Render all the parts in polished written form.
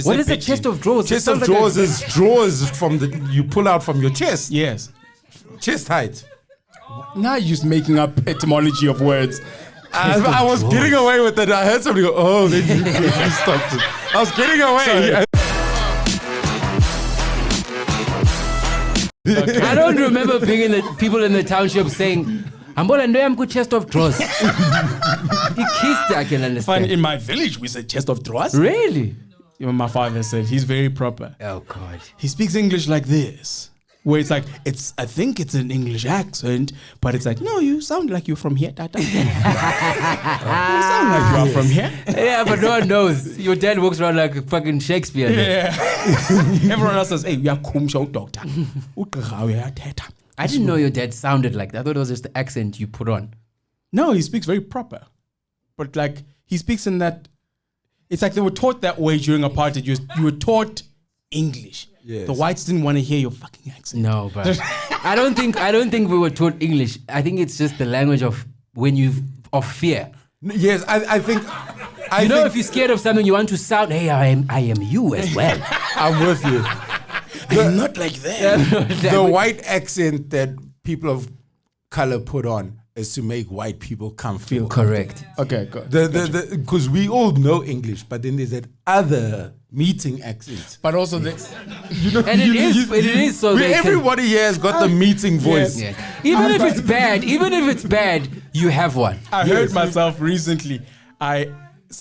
What is a chest of drawers? Chest of drawers is drawers from you pull out from your chest. Yes. Chest height. Now you're just making up etymology of words. I was getting away with it. I heard somebody go, oh, then you stopped it. I was getting away. I don't remember being in the people in the township saying, I'm good chest of drawers. I can understand. Fine, in my village, we said chest of drawers. Really? Even my father said he's very proper. Oh, God. He speaks English like this. Where it's like, I think it's an English accent, but it's like, no, you sound like you're from here, Tata. You sound like you are from here. Yeah, but no one knows. Your dad walks around like fucking Shakespeare. Yeah. Everyone else says, hey, we are kumsho doctor. I didn't know your dad sounded like that. I thought it was just the accent you put on. No, he speaks very proper. But like, he speaks in that, it's like they were taught that way during apartheid. You were taught English. Yes. The whites didn't want to hear your fucking accent. No, but I don't think we were taught English. I think it's just the language of of fear. Yes, I think. If you're scared of something, you want to sound, hey, I am you as well. I'm with you. I'm not like that. The white accent that people of color put on is to make white people comfortable. Correct. Okay, good. Because we all know English, but then there's that other meeting accent. But also, it is so that everybody here has got the meeting voice. Yes. Even if it's bad, you have one. I heard myself recently. When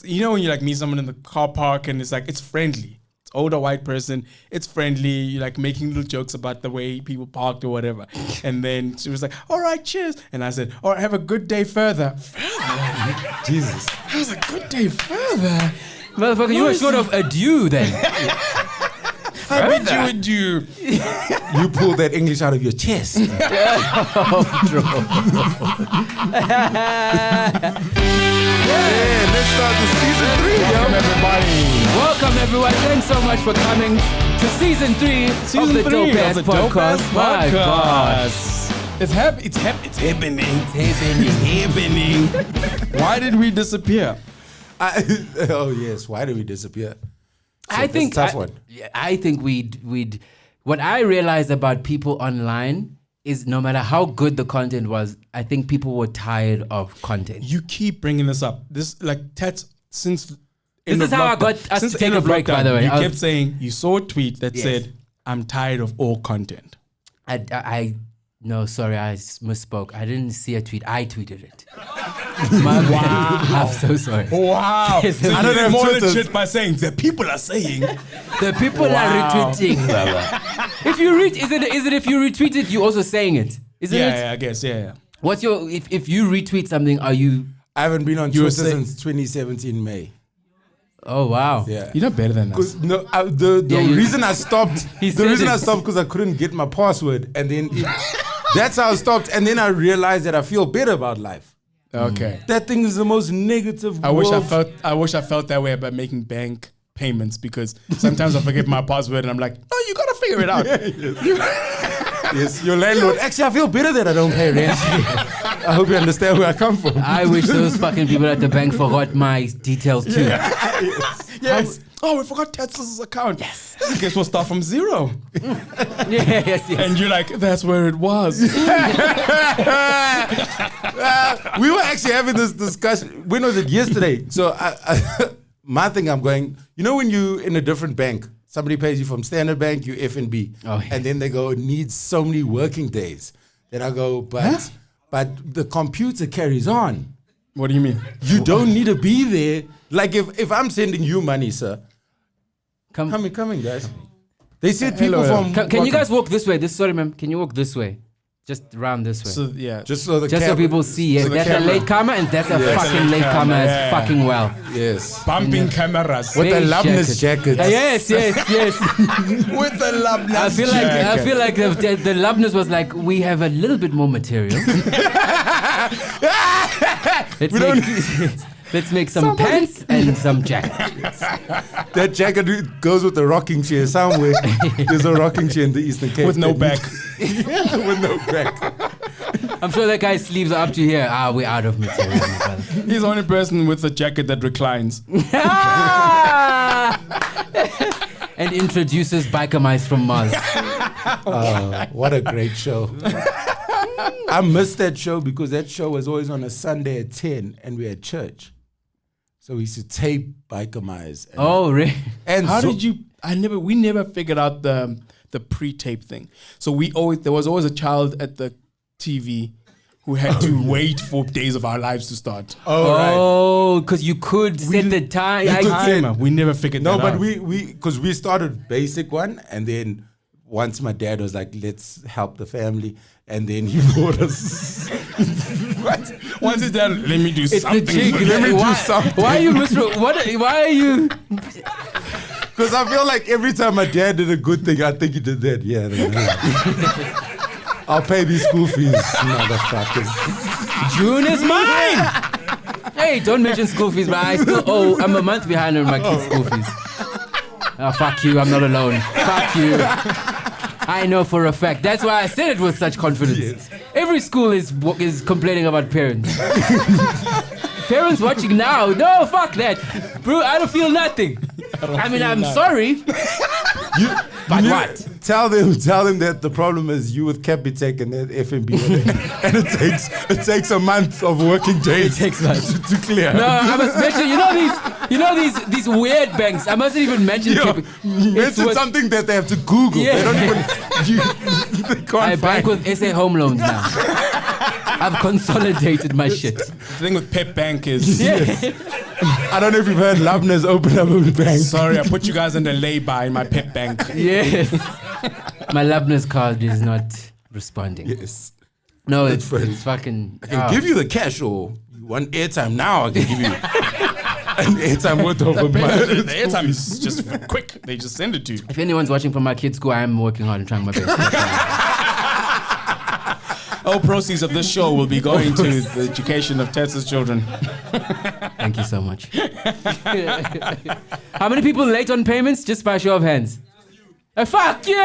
you like meet someone in the car park and it's like, it's friendly. It's older white person. It's friendly. You're like making little jokes about the way people parked or whatever. And then she was like, all right, cheers. And I said, all right, have a good day further. Jesus. That was a good day further. Motherfucker, you were short of adieu then. I bid you adieu. You pulled that English out of your chest. Let's start the season 3, Welcome everybody. Welcome everyone. Thanks so much for coming to season 3 of the Dope Ass Podcast. My God. It's happening. Why did we disappear? Oh yes, why did we disappear? I think tough one. I think we'd. What I realized about people online is no matter how good the content was, I think people were tired of content. You keep bringing this up. This like Tats since. This is how I got us to take a break. By the way, you kept saying you saw a tweet that said, "I'm tired of all content." No, sorry, I misspoke. I didn't see a tweet. I tweeted it. Wow. I'm so sorry. Wow. So I don't know more Twitter. legit by saying the people are saying. The people are retweeting. If you is it if you retweet it, you also saying it? Isn't it? Yeah, I guess. Yeah. What's your if you retweet something, are you? I haven't been on Twitter since 2017 May. Oh wow. Yeah. You're not better than us. No, the reason I stopped. Because I couldn't get my password, and then that's how I stopped. And then I realized that I feel better about life. Okay. That thing is the most negative. I wish I felt that way about making bank payments, because sometimes I forget my password and I'm like, no, you gotta figure it out. Yes, your landlord. Actually, I feel better that I don't pay rent. I hope you understand where I come from. I wish those fucking people at the bank forgot my details too. Yes. Oh, we forgot Tesla's account. Yes. I guess we'll start from zero. Yes. And you're like, that's where it was. We were actually having this discussion. When was it? Yesterday. So my thing, I'm going, when you in a different bank, somebody pays you from Standard Bank, you FNB. Oh, yeah. And then they go, it needs so many working days. Then I go, but the computer carries on. What do you mean? You don't need to be there. Like if I'm sending you money, sir. Coming, guys. They said people from... Can you guys walk this way? Sorry, ma'am. Can you walk this way? Just round this way. So, yeah. Just so people see. Yes, that's a late comer and that's a fucking late comer as fucking well. Yes. Bumping cameras. With the loveness jacket. Yes. With the loveness I feel like the loveness was like, we have a little bit more material. Let's make some pants and some jackets. That jacket goes with the rocking chair somewhere. There's a rocking chair in the Eastern Cape. With no back. With no back. I'm sure that guy's sleeves are up to here. We're out of material, my brother. He's the only person with a jacket that reclines. and introduces biker mice from Mars. What a great show. I missed that show because that show was always on a Sunday at 10 and we had church. So we used to tape biker mice. Oh, really? And How so, did you? We never figured out the pre-tape thing. So there was always a child at the TV who had to wait for Days of Our Lives to start. Oh, because you could set the time. We never figured that out. No, but because we started basic one, and then once my dad was like, let's help the family, and then he bought us. What? Once his dad, let me do something. The jig. Let me do something. Why are you Why are you? Because I feel like every time my dad did a good thing, I think he did that. Yeah. I'll pay these school fees, motherfuckers. June is mine. Hey, don't mention school fees, but I'm a month behind on my kids' school fees. Oh, fuck you, I'm not alone. Fuck you. I know for a fact. That's why I said it with such confidence. Yes. Every school is complaining about parents. Parents watching now, no, fuck that. Bro, I don't feel nothing. I'm sorry. But what? Tell them that the problem is you with Capitec and that FNB, and it takes a month of working days It takes months. to clear. No, I must mention, these weird banks. I mustn't even mention Capitec. Mention something that they have to Google. Yeah. They don't even. They can't I bank find. with SA Home Loans now. I've consolidated my shit. The thing with Pep Bank is... I don't know if you've heard Labner's open up a bank. Sorry, I put you guys under lay-by in my Pep Bank. Yes. My Labner's card is not responding. Yes. No, That's it's funny. fucking... I can give you the cash, or you want airtime now, I can give you an airtime worth of a The month. airtime is just quick. They just send it to you. If anyone's watching from my kids' school, I am working hard and trying my best. All proceeds of this show will be going to the education of Tets's children. Thank you so much. How many people late on payments? Just by show of hands. Fuck you!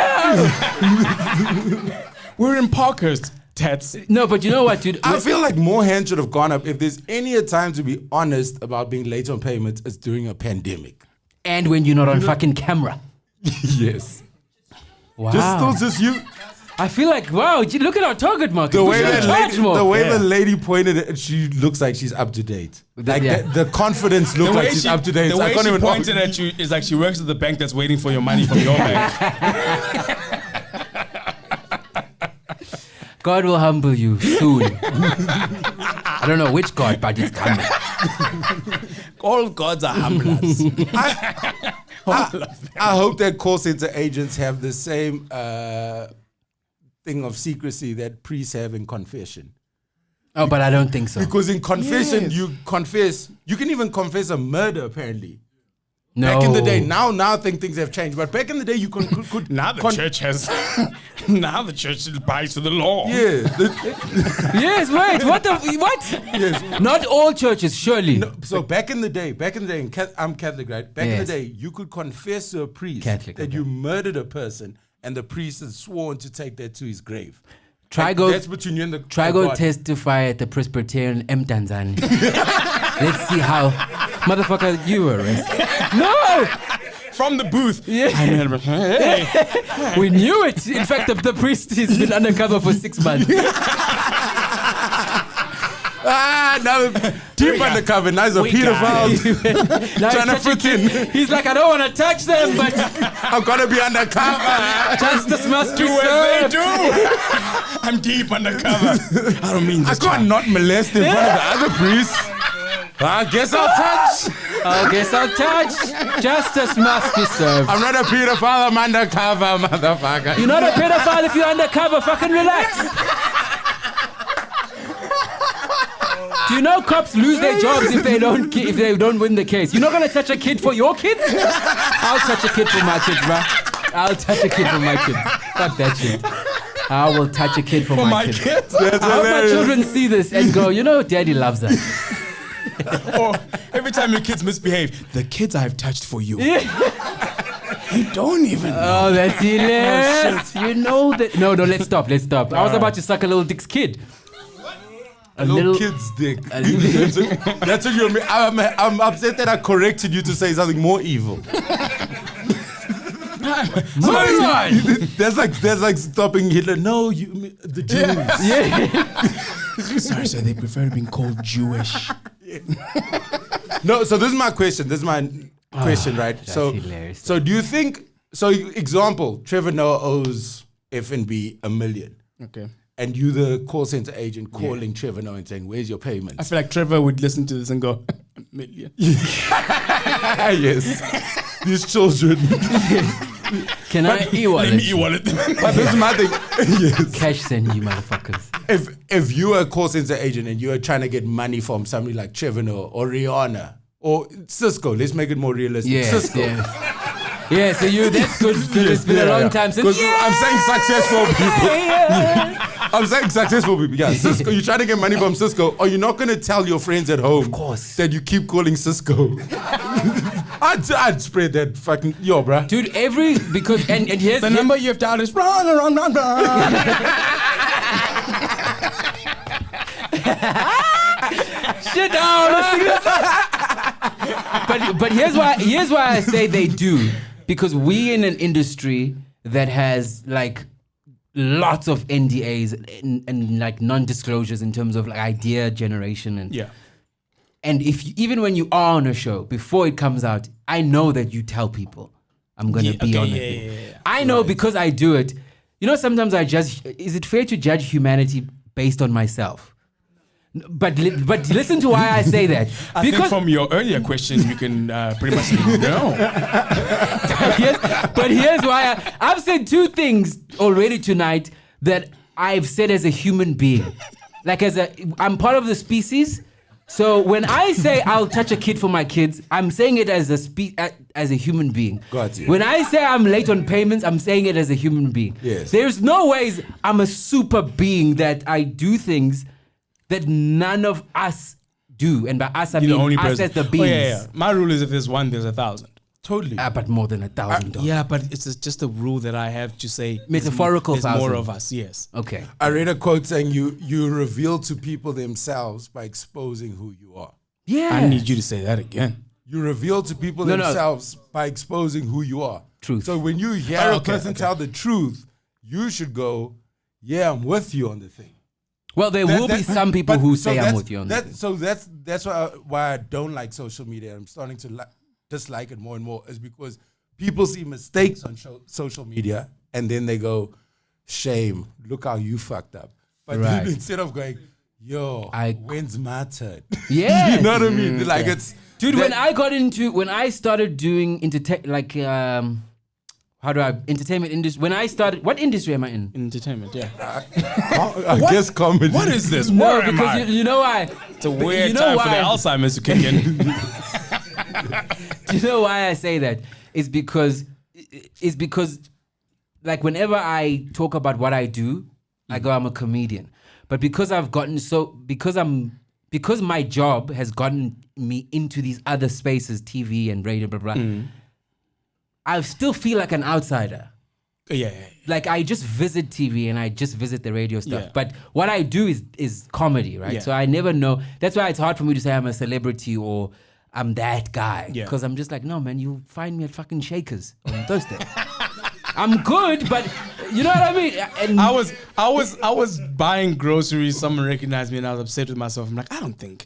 We're in Parkhurst, Tets. No, but you know what, dude? I feel like more hands should have gone up. If there's any time to be honest about being late on payments, it's during a pandemic. And when you're not on fucking camera. Yes. Wow. Just you. I feel like, wow, look at our target market. The We way should that charge more. the lady pointed it, she looks like she's up to date. Like Yeah. the confidence looks like she's up to date. The So I way can't she even pointed at you is like she works at the bank that's waiting for your money from your bank. God will humble you soon. I don't know which God, but it's coming. All gods are humblers. I hope that call center agents have the same thing of secrecy that priests have in confession. Oh, but I don't think so. Because in confession, Yes. you can even confess a murder, apparently. No. Back in the day, now I think things have changed. But back in the day, you could Now the church has... now the church buys to the law. Yeah. Yes, wait, what? Yes. Not all churches, surely. No, so back in the day, I'm Catholic, right? Back in Yes. the day, you could confess to a priest Catholic, that okay. you murdered a person, and the priest is sworn to take that to his grave. That's between you and the go God. testify at the Presbyterian Mtanzani. Let's see how, motherfucker, you were arrested. No! From the booth. Yeah. Hey. We knew it. In fact, the priest has been undercover for 6 months. Now deep undercover. Now he's a pedophile. Now Trying to he's such a fit in. kid. He's like, I don't want to touch them, but I'm gonna be undercover. justice must be Do as they served. do. I'm deep undercover. I don't mean I this. can't not molest in front of the other priests. I guess I'll touch. I guess I'll touch. Justice must be served. I'm not a pedophile. I'm undercover, motherfucker. You're not a pedophile if you're undercover. Fucking relax. Do you know cops lose their jobs if they don't win the case? You're not gonna touch a kid for your kids? I'll touch a kid for my kids, bro. I'll touch a kid for my kids. Fuck that shit. I will touch a kid for my kids. That's I hope my hilarious. children see this and go, you know, Daddy loves us. Or every time your kids misbehave, the kids I've touched for you. Yeah. You don't even know. Oh, that's hilarious. You know that. No, let's stop. I was about to suck a little dick's kid. A little kid's dick. That's what you're. I'm upset that I corrected you to say something more evil. That's like stopping Hitler. No, the Jews. Sorry, sir, they prefer being called Jewish. No, so this is my question. Right? So, hilarious. so do you think? So, example, Trevor Noah owes FNB $1 million. Okay. And you, the call center agent, calling Trevor Noah and saying, "Where's your payment?" I feel like Trevor would listen to this and go, $1 million. Yes. These children. Can I e-wallet? Let me e-wallet them. But this is my thing. Yes. Cash send you motherfuckers. If you are a call center agent and you are trying to get money from somebody like Trevor Noah or Rihanna or Cisco, let's make it more realistic. Yes, Cisco. yes. Yeah, so that's good. It's been a long time since. I'm saying successful people. I'm saying successful people. Yeah, Cisco. You're trying to get money from Cisco, or you're not going to tell your friends at home, Of course. that you keep calling Cisco. I'd spread that fucking bruh. Dude, because here's The number you have dialed is run. shit down. But here's why I say they do, because we in an industry that has like lots of NDAs and like non-disclosures in terms of like idea generation and And even when you are on a show, before it comes out, I know that you tell people I'm gonna be on the thing. Yeah. I know because I do it. You know, sometimes I judge. Is it fair to judge humanity based on myself? But listen to why I say that. I think from your earlier question, you can pretty much say no. But here's why I've said two things already tonight that I've said as a human being. Like I'm part of the species. So when I say I'll touch a kid for my kids, I'm saying it as a human being. Got you. When I say I'm late on payments, I'm saying it as a human being. Yes. There's no ways I'm a super being that I do things that none of us do. And by us, I mean us as the beings. My rule is if there's one, there's 1,000. Totally. But more than 1,000. Yeah, but it's just a rule that I have to say. Metaphorical there's more 1,000. of us, yes. Okay. I read a quote saying you reveal to people themselves by exposing who you are. Yeah. I need you to say that again. You reveal to people themselves by exposing who you are. Truth. So when you hear a person tell the truth, you should go, yeah, I'm with you on the thing. Well, there will be some people who say I'm with you on that. So that's why I don't like social media. I'm starting to dislike it more and more, is because people see mistakes on social media and then they go, shame, look how you fucked up. But Right. instead of going, when's my turn? Yes. You know what I mean? Like it's... Dude, when I started doing entertainment industry, what industry am I in? Entertainment, yeah. I guess comedy. What is this? No, Where am I? because you know why? It's a weird time for the Alzheimer's to kick in. Do you know why I say that? It's because like whenever I talk about what I do, I go, I'm a comedian. But because my job has gotten me into these other spaces, TV and radio, blah, blah, I still feel like an outsider. Yeah. Like I just visit TV and I just visit the radio stuff. Yeah. But what I do is comedy, right? Yeah. So I never know. That's why it's hard for me to say I'm a celebrity or I'm that guy. Yeah. Because I'm just like, no, man, you find me at fucking Shakers on Thursday. I'm good, but you know what I mean? And I was buying groceries. Someone recognized me and I was upset with myself. I'm like, I don't think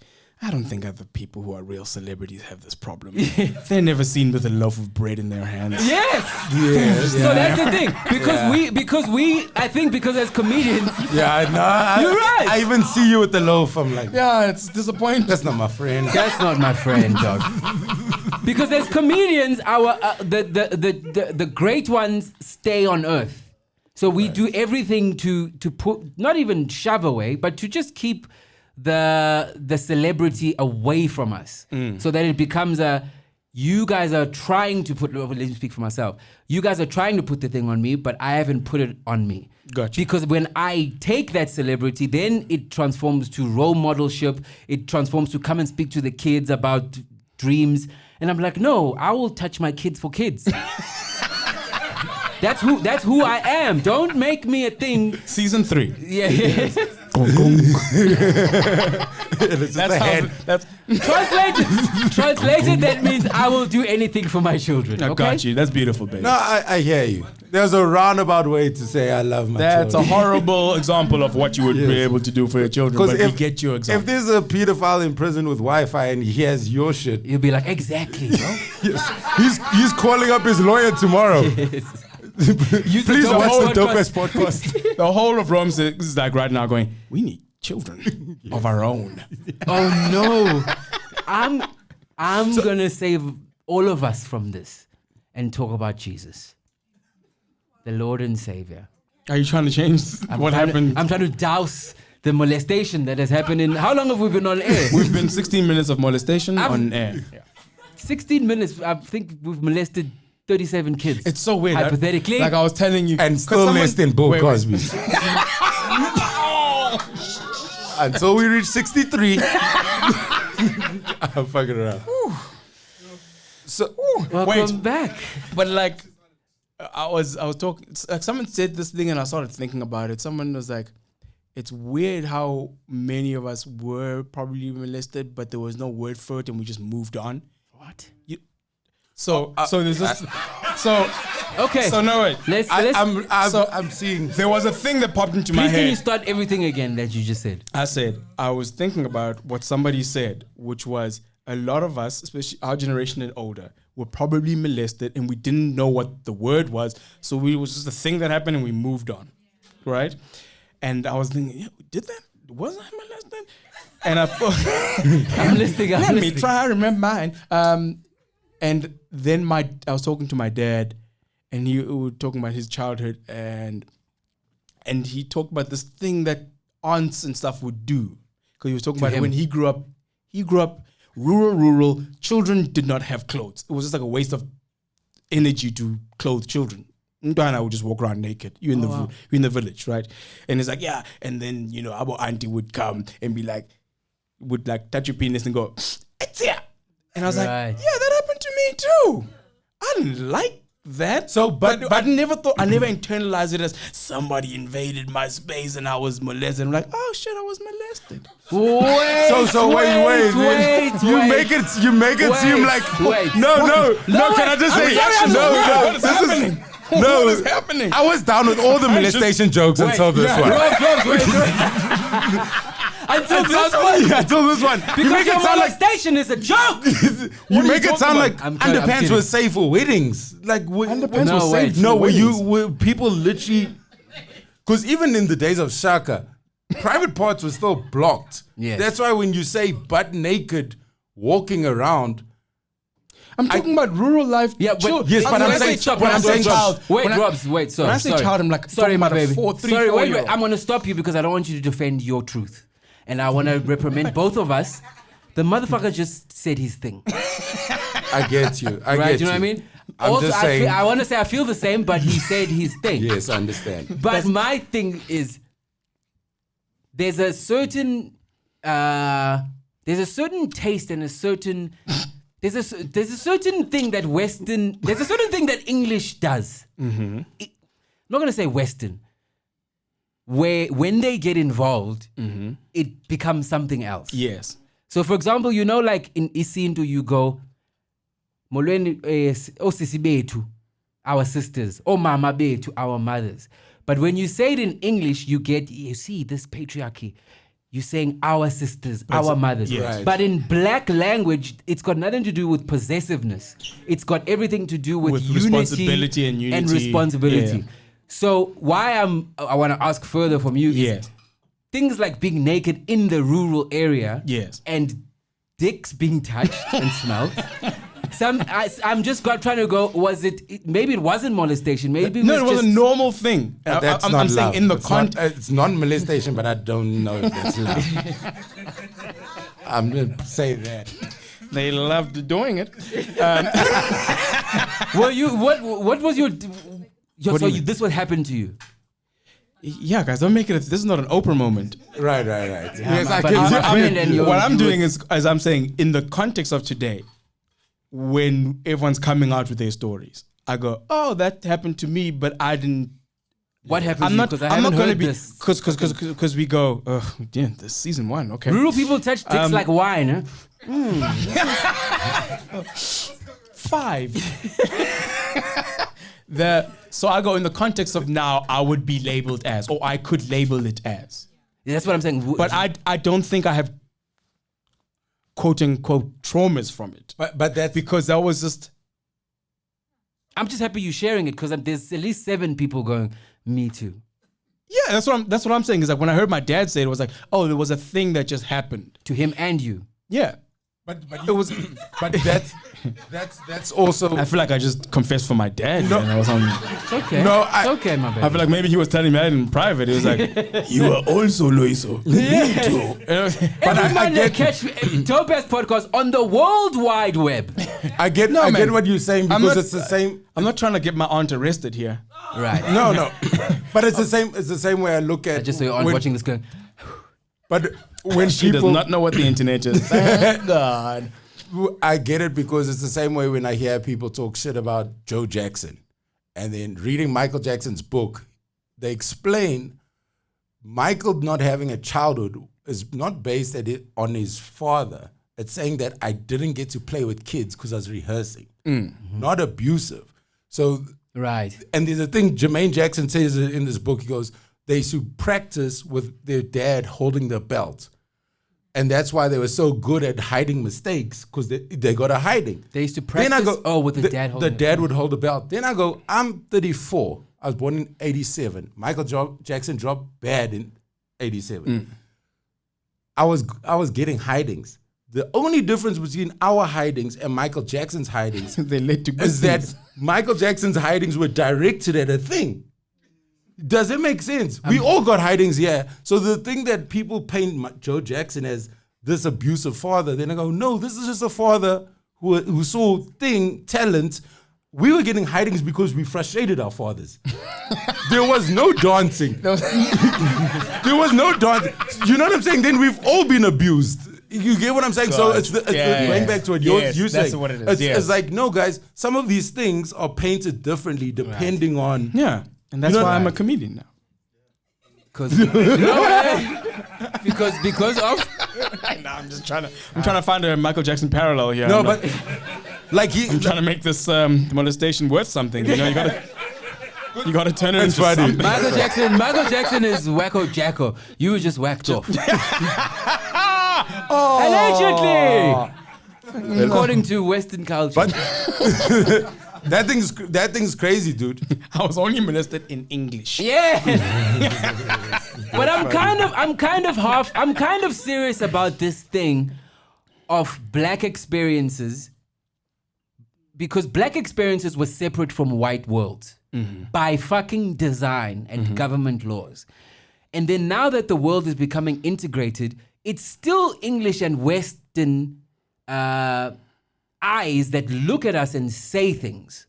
other people who are real celebrities have this problem. They're never seen with a loaf of bread in their hands. Yes. So that's the thing. Because as comedians. Yeah, no. You're right. I even see you with the loaf. I'm like, Yeah, it's disappointing. that's not my friend. That's not my friend, dog. Because as comedians, the great ones stay on earth. So we do everything to put, not even shove away, but to just keep the celebrity away from us, so that it becomes you guys are trying to put, let me speak for myself, you guys are trying to put the thing on me, but I haven't put it on me. Gotcha. Because when I take that celebrity, then it transforms to role modelship, it transforms to come and speak to the kids about dreams, and I'm like, no, I will touch my kids for kids. That's who I am. Don't make me a thing. Season 3. Yeah. It's just a head. Translated, that means I will do anything for my children. I Okay? got you. That's beautiful, baby. No, I hear you. There's a roundabout way to say I love my That's a children. horrible example of what you would be able to do for your children. But we get your If example. there's a pedophile in prison with Wi-Fi and he has your shit, You'll be like, exactly, bro. he's calling up his lawyer tomorrow. Please watch the dopest podcast. The whole of Rome is like right now going, we need children of our own. Oh no. I'm gonna save all of us from this and talk about Jesus, the Lord and Savior. Are you trying to change what happened? I'm trying to douse the molestation that has happened in. How long have we been on air? We've been 16 minutes of molestation on air. 16 minutes. I think we've molested 37 kids. It's so weird. Hypothetically. Like I was telling you. And still less than Bill Cosby. Until we reach 63. I'm fucking around. So, Welcome back. But like, I was talking. Like someone said this thing, and I started thinking about it. Someone was like, "It's weird how many of us were probably molested, but there was no word for it, and we just moved on." What? So there's this. Okay. So no wait. Let's. I'm seeing. There was a thing that popped into my Please, can you head. start everything again that you just said? I was thinking about what somebody said, which was a lot of us, especially our generation and older, were probably molested and we didn't know what the word was. So it was just a thing that happened and we moved on, right? And I was thinking, yeah, did that? Was I molested? And I thought, I'm listening. let me try to remember mine. And then I was talking to my dad, and he was talking about his childhood, and he talked about this thing that aunts and stuff would do, because he was talking about it when he grew up. He grew up rural. Children did not have clothes. It was just like a waste of energy to clothe children. Ndwana would just walk around naked. You're in the village, right? And it's like, yeah. And then our auntie would come and be like, would like touch your penis and go, it's here. And I was like, yeah, that happened to me too. I didn't like that. So, but I never internalized it as somebody invaded my space and I was molested. I'm like, oh shit, I was molested. Wait. You make it seem like no. Can I just say What is happening? I was down with all the molestation jokes until this one. Until this one. You Because make your it sound like molestation is a joke. you make it sound like I'm underpants kidding. were safe for weddings. Like underpants were safe for where people literally, because even in the days of Shaka, private parts were still blocked. Yes. That's why when you say butt naked walking around, I'm talking about rural life. Yeah, but yes, but I'm saying child. Wait, Robs, wait. Sorry. When I say child, I'm like, sorry, my baby. Sorry, wait. I'm gonna stop you because I don't want you to defend your truth, and I want to reprimand both of us. The motherfucker just said his thing. I get you. I Right? get You know what I mean? I'm Also, just saying. I want to say I feel the same, but he said his thing. Yes, I understand. But my thing is, there's a certain taste and a certain there's a certain thing that English does. Mm-hmm. Not gonna say Western, where when they get involved, it becomes something else. Yes. So, for example, like in Isintu, you go, Molweni osisi bethu, our sisters, or mama bethu, our mothers. But when you say it in English, you see this patriarchy. You're saying our sisters, our mothers. Yes. Right. But in black language, it's got nothing to do with possessiveness. It's got everything to do with unity responsibility and unity. and responsibility. Yeah. So I want to ask further from you is things like being naked in the rural area and dicks being touched and smelled. I'm just trying to go, maybe it wasn't molestation. Maybe it was a normal thing. I'm saying in the context. It's non-molestation, but I don't know if that's love. I'm going to say that. They loved doing it. Well, what was your this what happened to you? Yeah, guys, don't make it. This is not an Oprah moment. Right. Yes, I but can. What I'm doing is, as I'm saying, in the context of today, when everyone's coming out with their stories, I go, oh, that happened to me, but I didn't What happens? I'm not. Because I I'm not haven't going to heard be this. because we go. Yeah, this season 1. Okay. Rural people touch dicks like wine. Huh? 5. So I go in the context of now. I would be labeled as, or I could label it as. Yeah, that's what I'm saying. But I don't think I have quote unquote traumas from it. But that's Because that was just. I'm just happy you're sharing it because there's at least 7 people going, me too. Yeah, that's what I'm saying. Is like when I heard my dad say it, was like, oh, there was a thing that just happened. To him and you. Yeah. but it was but that's also I feel like I just confessed for my dad. No. Man. I was on, It's okay. No, it's okay, my baby. I feel like maybe he was telling me that in private. He was like, you are also Loiso. Me too. But I get- catch Dope-Ass Podcast on the World Wide Web. I get man. what you're saying I'm because not- it's the same. I'm not trying to get my aunt arrested here. Right. No, but it's the same. It's the same way I look at. Just so you're on when- watching this going, But when She people, does not know what the internet is. Thank God. I get it because it's the same way when I hear people talk shit about Joe Jackson, and then reading Michael Jackson's book, they explain Michael not having a childhood is not based on his father. It's saying that I didn't get to play with kids because I was rehearsing, not abusive. So, right. and there's a thing Jermaine Jackson says in this book. He goes, they used to practice with their dad holding the belt. And that's why they were so good at hiding mistakes, because they got a hiding. They used to Then practice. I go, with the dad holding The dad would hold the belt. Then I go, I'm 34. I was born in 87. Michael Jackson dropped bad in 87. I was getting hidings. The only difference between our hidings and Michael Jackson's hidings They led to good is that things. Michael Jackson's hidings were directed at a thing. Does it make sense? We all got hidings here. So the thing that people paint Joe Jackson as this abusive father, then I go, no, this is just a father who saw talent. We were getting hidings because we frustrated our fathers. There was no dancing. There was no dancing. You know what I'm saying? Then we've all been abused. You get what I'm saying? So it's going back to what you're saying. That's what it is. It's like, no, guys, some of these things are painted differently depending on... Yeah. And that's You know- why I'm a comedian now. Because because of No, I'm just trying to find a Michael Jackson parallel here. No, I'm but like I'm trying to make this molestation worth something. You know, you gotta turn it into funny. something. Michael Jackson is wacko jacko. You were just whacked off. Allegedly, according to Western culture. But that thing's crazy, dude. I was only molested in English. Yes. But I'm kind of serious about this thing of black experiences, because black experiences were separate from white worlds by fucking design and government laws. And then now that the world is becoming integrated, it's still English and Western eyes that look at us and say things.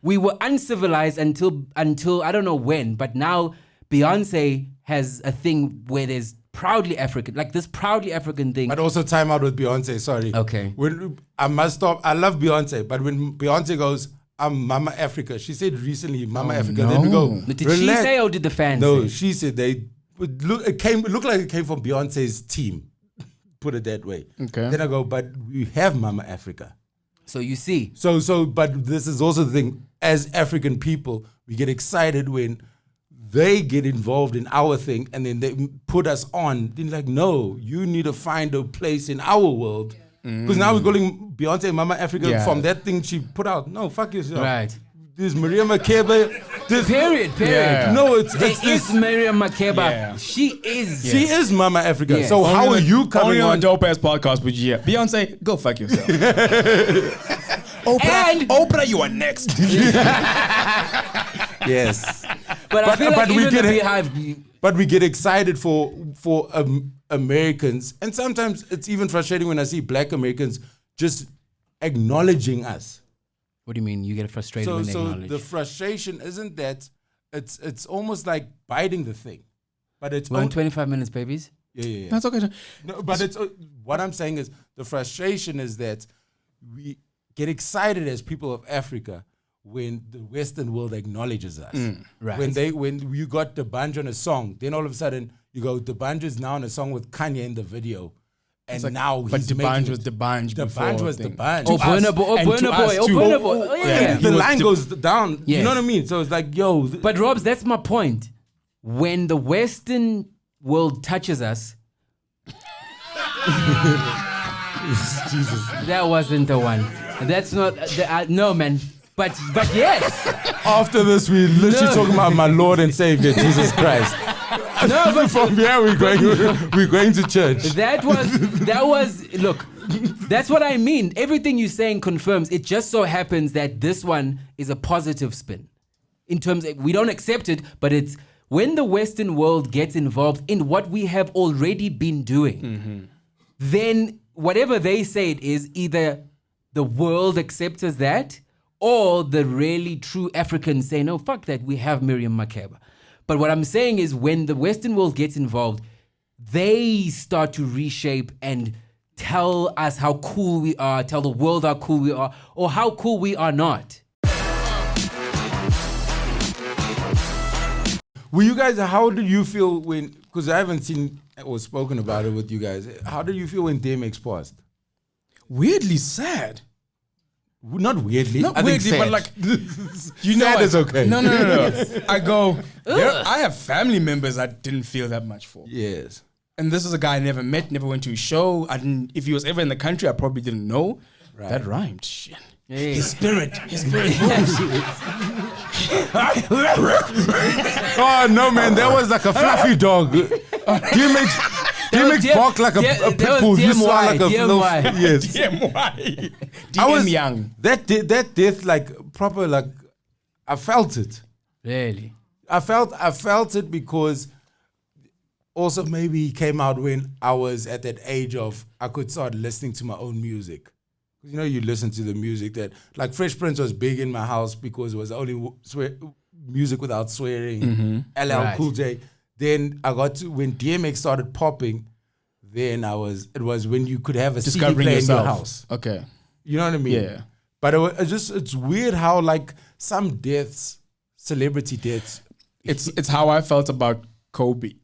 We were uncivilized until I don't know when, but now Beyonce has a thing where there's proudly African, like this proudly African thing. But also time out with Beyonce, sorry. Okay. When I must stop. I love Beyonce, but when Beyonce goes, I'm Mama Africa. She said recently, Mama Africa. Then we go, Did she relax. say or did the fans No, say? she said it looked like it came from Beyonce's team. Put it that way. Okay. Then I go, but we have Mama Africa. So you see. But this is also the thing. As African people, we get excited when they get involved in our thing and then they put us on. Then like, no, you need to find a place in our world. Because now we're calling Beyonce Mama Africa Yeah. from that thing she put out. No, fuck yourself. Right. There's Maria Makeba. Period. Yeah. No, it's There this. is Miriam Makeba. Yeah. She is. She is Mama Africa. Yes. So how are you coming only on on? a dope ass podcast with you? Beyonce, go fuck yourself. And- Oprah, you are next. Yes. But I feel like but we even the get it. Beyhive, But we get excited for Americans, and sometimes it's even frustrating when I see Black Americans just acknowledging us. what do you mean? You get frustrated when they So acknowledge? the frustration isn't that it's almost like biting the thing, but it's We're in 25 minutes, babies. yeah. That's okay. No, but it's what I'm saying is the frustration is that we get excited as people of Africa when the Western world acknowledges us. Right. When you got the Banjo on a song, then all of a sudden you go, the Banjo is now on a song with Kanye in the video. And now but he's the making Banjo it. was the Banjo The before. Banjo was the thing. Banjo. Oh, Burna Boy. Oh, and to Burna us Boy. Oh, too. Burna Boy. Oh, yeah. The line goes down. Yes. You know what I mean? So it's like, yo. But Robs, that's my point. When the Western world touches us, Jesus. that wasn't the one. That's not. No, man. But yes. After this, we literally talking about my Lord and Savior, Jesus Christ. No, but From here, we're going to church. that was. Look, that's what I mean. Everything you're saying confirms. It just so happens that this one is a positive spin. In terms of, we don't accept it, but it's when the Western world gets involved in what we have already been doing, then whatever they say it is, either the world accepts as that, or the really true Africans say, no, fuck that, we have Miriam Makeba. But what I'm saying is when the Western world gets involved, they start to reshape and tell us how cool we are, tell the world how cool we are, or how cool we are not. Well, you guys, how did you feel when, because I haven't seen or spoken about it with you guys, how did you feel when DMX passed? Weirdly sad. Not weirdly. Not I think weirdly, sad. but like, you know, Sad is okay. No. I go, I have family members I didn't feel that much for. Yes. And this is a guy I never met, never went to his show. I didn't. If he was ever in the country, I probably didn't know. Right. That rhymed. Shit. Hey. His spirit. Oh, no, man. That was like a fluffy dog. DMX barked like a pit bull. You saw like a DMY. Yes. DMY. I was DM Young. That death, like, proper, like, I felt it. Really? I felt it because also maybe he came out when I was at that age of I could start listening to my own music. You know, you listen to the music that, like, Fresh Prince was big in my house because it was only music without swearing. LL Right. Cool J. Then I got to, when DMX started popping, then it was when you could have a CD Discovering player in your yourself. house. Okay. You know what I mean? Yeah. But it's weird how, like, some deaths, celebrity deaths. It's how I felt about Kobe.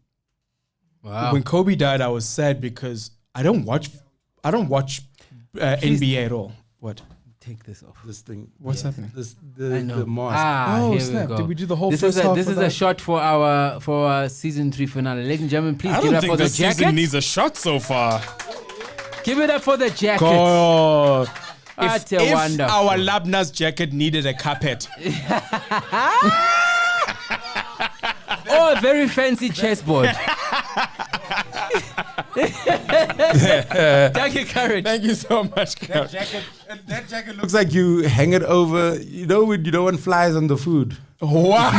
Wow. When Kobe died, I was sad because I don't watch NBA at all. What? Take this off. This thing. What's happening? The mask. Oh, Here snap. we go. Did we do the whole this first is half This of is a that? shot for our season 3 finale. Ladies and gentlemen, please I give it don't up think for the this season jacket. needs a shot so far. Give it up for the jacket. God. That's If wonderful. our Labnas jacket needed a carpet, Oh, a very fancy chessboard. Thank you, Courage. thank you so much, Carl. That jacket looks like you hang it over. You know when you don't want flies on the food. Wow.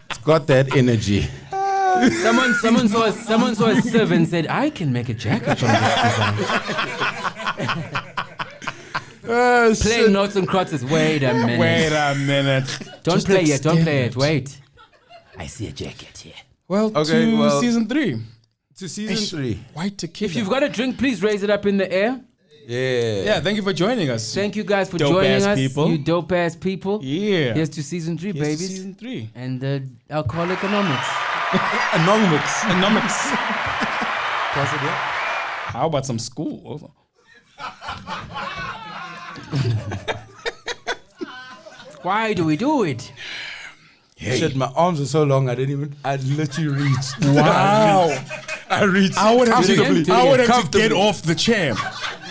It's got that energy. Someone saw a sieve and said, I can make a jacket from this design. Playing notes and crosses. Wait a minute. Wait a minute. Don't Just play yet. Don't extend play it. Wait. I see a jacket here. Well, Okay, to well- season 3. To season 3. White tequila. If you've got a drink, please raise it up in the air. Yeah. Yeah, thank you for joining us. Thank you guys for Dope joining ass us. people. You dope ass people. Yeah. Here's to season 3, Here's to babies. season 3. And alcohol economics. Anomics. Economics. Possibly. How about some school? Why do we do it? Shit, my arms are so long. I literally reached. Wow. I reached. I would have Comfortably. to, I would have to Comfortably. get off the chair.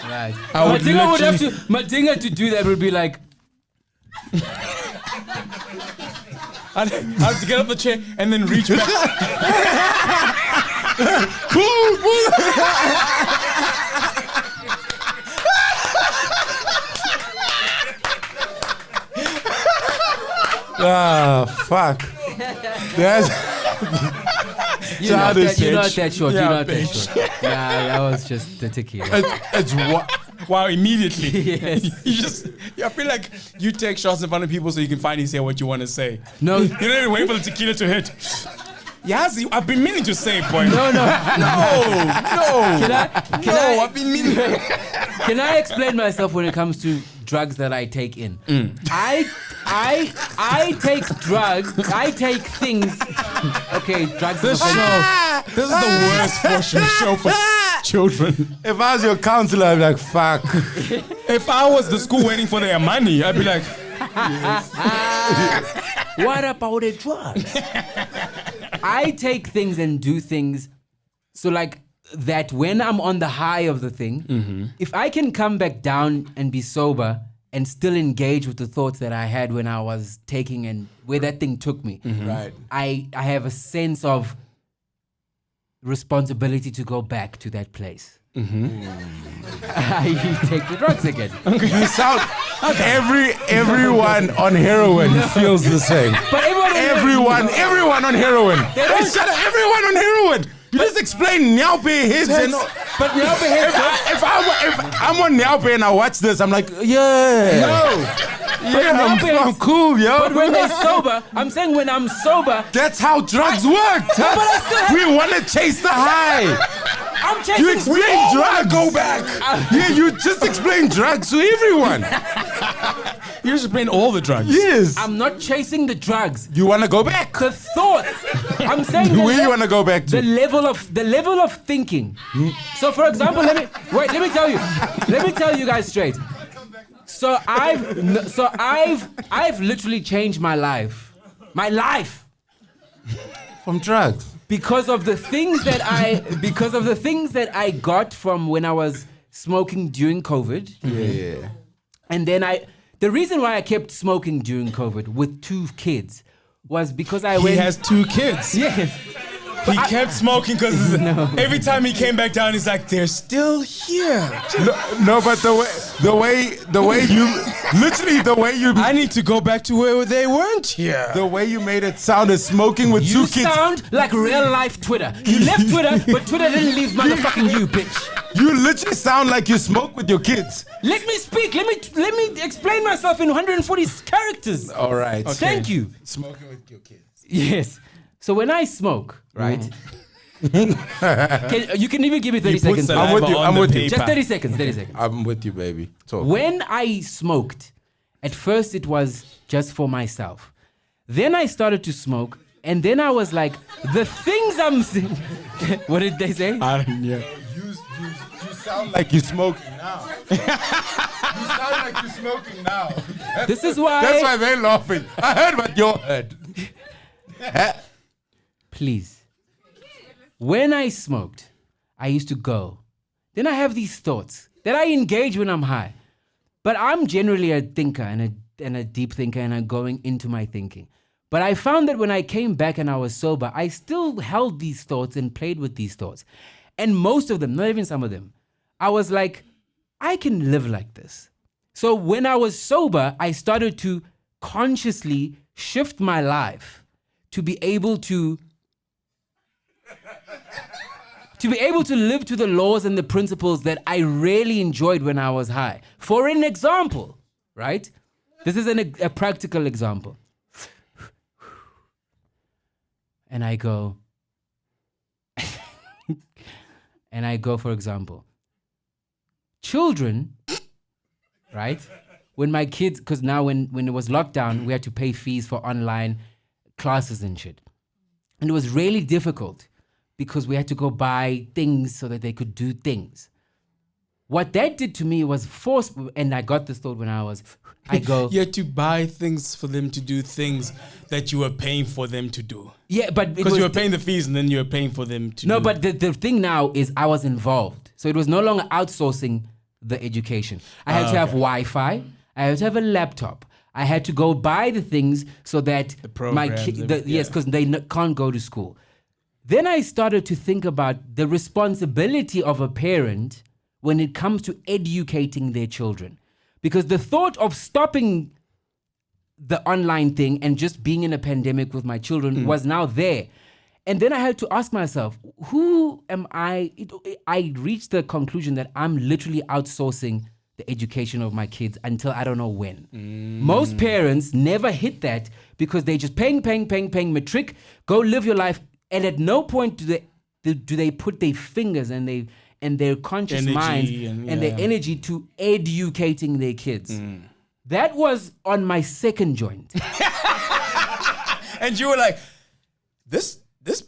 Right. I would Madinga would have literally- to. Madinga to do that would be like. I'd have to get off the chair and then reach back. Ah, fuck. That's You're not Childish that short. Yeah, You're not that bitch. short. Yeah, that was just the tequila. it's what. Wow, immediately. Yes. I feel like you take shots in front of people so you can finally say what you want to say. No. You don't even wait for the tequila to hit. Yes, I've been meaning to say, boy. No. No. I've been meaning. I've been meaning. Can I explain myself when it comes to drugs that I take in. I take drugs. I take things. Okay, drugs. This is the worst show for children. If I was your counselor, I'd be like, fuck. If I was the school waiting for their money, I'd be like, what about the drugs? I take things and do things so like that when I'm on the high of the thing, if I can come back down and be sober and still engage with the thoughts that I had when I was taking and where that thing took me, Right. I have a sense of responsibility to go back to that place. I take the drugs again. You sound everyone on heroin feels the same. But everyone on heroin. They don't- Shut up, everyone on heroin. You just explain Nyaupe heads and all. But Nyaupe heads. If I'm on Nyaupe and I watch this, I'm like, yeah. I'm cool, yo. But when they're sober, I'm saying when I'm sober, That's how drugs work. but I still have- We want to chase the high. I'm chasing. You explain drugs. Go back. Yeah, you just explain drugs to everyone. you just bring all the drugs. Yes. I'm not chasing the drugs. You want to go back? The thoughts. I'm saying the Where you want to go back the to? level of thinking. So for example, let me tell you guys straight. So I've literally changed my life. From drugs. Because of the things that I got from when I was smoking during COVID. Yeah. And then the reason why I kept smoking during COVID with 2 kids was because He has 2 kids. Yes. He kept smoking because every time he came back down, he's like, they're still here. No, but the way you I need to go back to where they weren't here. the way you made it sound is smoking with You 2 kids. sound like real life Twitter. You left Twitter, but Twitter didn't leave motherfucking you, bitch. You literally sound like you smoke with your kids. Let me speak. Let me explain myself in 140 characters. All right. Thank you. Smoking with your kids. Yes. So when I smoke, right? You can even give me 30 seconds. I'm with you. I'm with you. Just 30 seconds. 30 seconds. I'm with you, baby. Talk. When I smoked, at first it was just for myself. Then I started to smoke, and then I was like, the things I'm saying. What did they say? You sound like you're smoking now. You sound like you're smoking now. This is why. That's why they're laughing. I heard what you heard. Please. When I smoked, I used to go. Then I have these thoughts that I engage when I'm high. But I'm generally a thinker and a deep thinker, and I'm going into my thinking. But I found that when I came back and I was sober, I still held these thoughts and played with these thoughts. And most of them, not even some of them, I was like, I can live like this. So when I was sober, I started to consciously shift my life to be able to live to the laws and the principles that I really enjoyed when I was high. For an example, right? This is a practical example. And I go, for example, children, right? When my kids, because now when it was lockdown, we had to pay fees for online classes and shit. And it was really difficult because we had to go buy things so that they could do things. What that did to me was force, and I got this thought when I go. You had to buy things for them to do things that you were paying for them to do. Yeah, but Because you were paying the fees and then you were paying for them to do. No, but the thing now is I was involved. So it was no longer outsourcing the education. I had to have Wi-Fi. I had to have a laptop. I had to go buy the things so that my kids, yes, because they can't go to school. Then I started to think about the responsibility of a parent when it comes to educating their children. Because the thought of stopping the online thing and just being in a pandemic with my children was now there. And then I had to ask myself, who am I? I reached the conclusion that I'm literally outsourcing the education of my kids until I don't know when. Most parents never hit that because they just paying, matric, go live your life. And at no point do they put their fingers and they and their conscious Energy mind and their energy to educating their kids. That was on my second joint. And you were like, this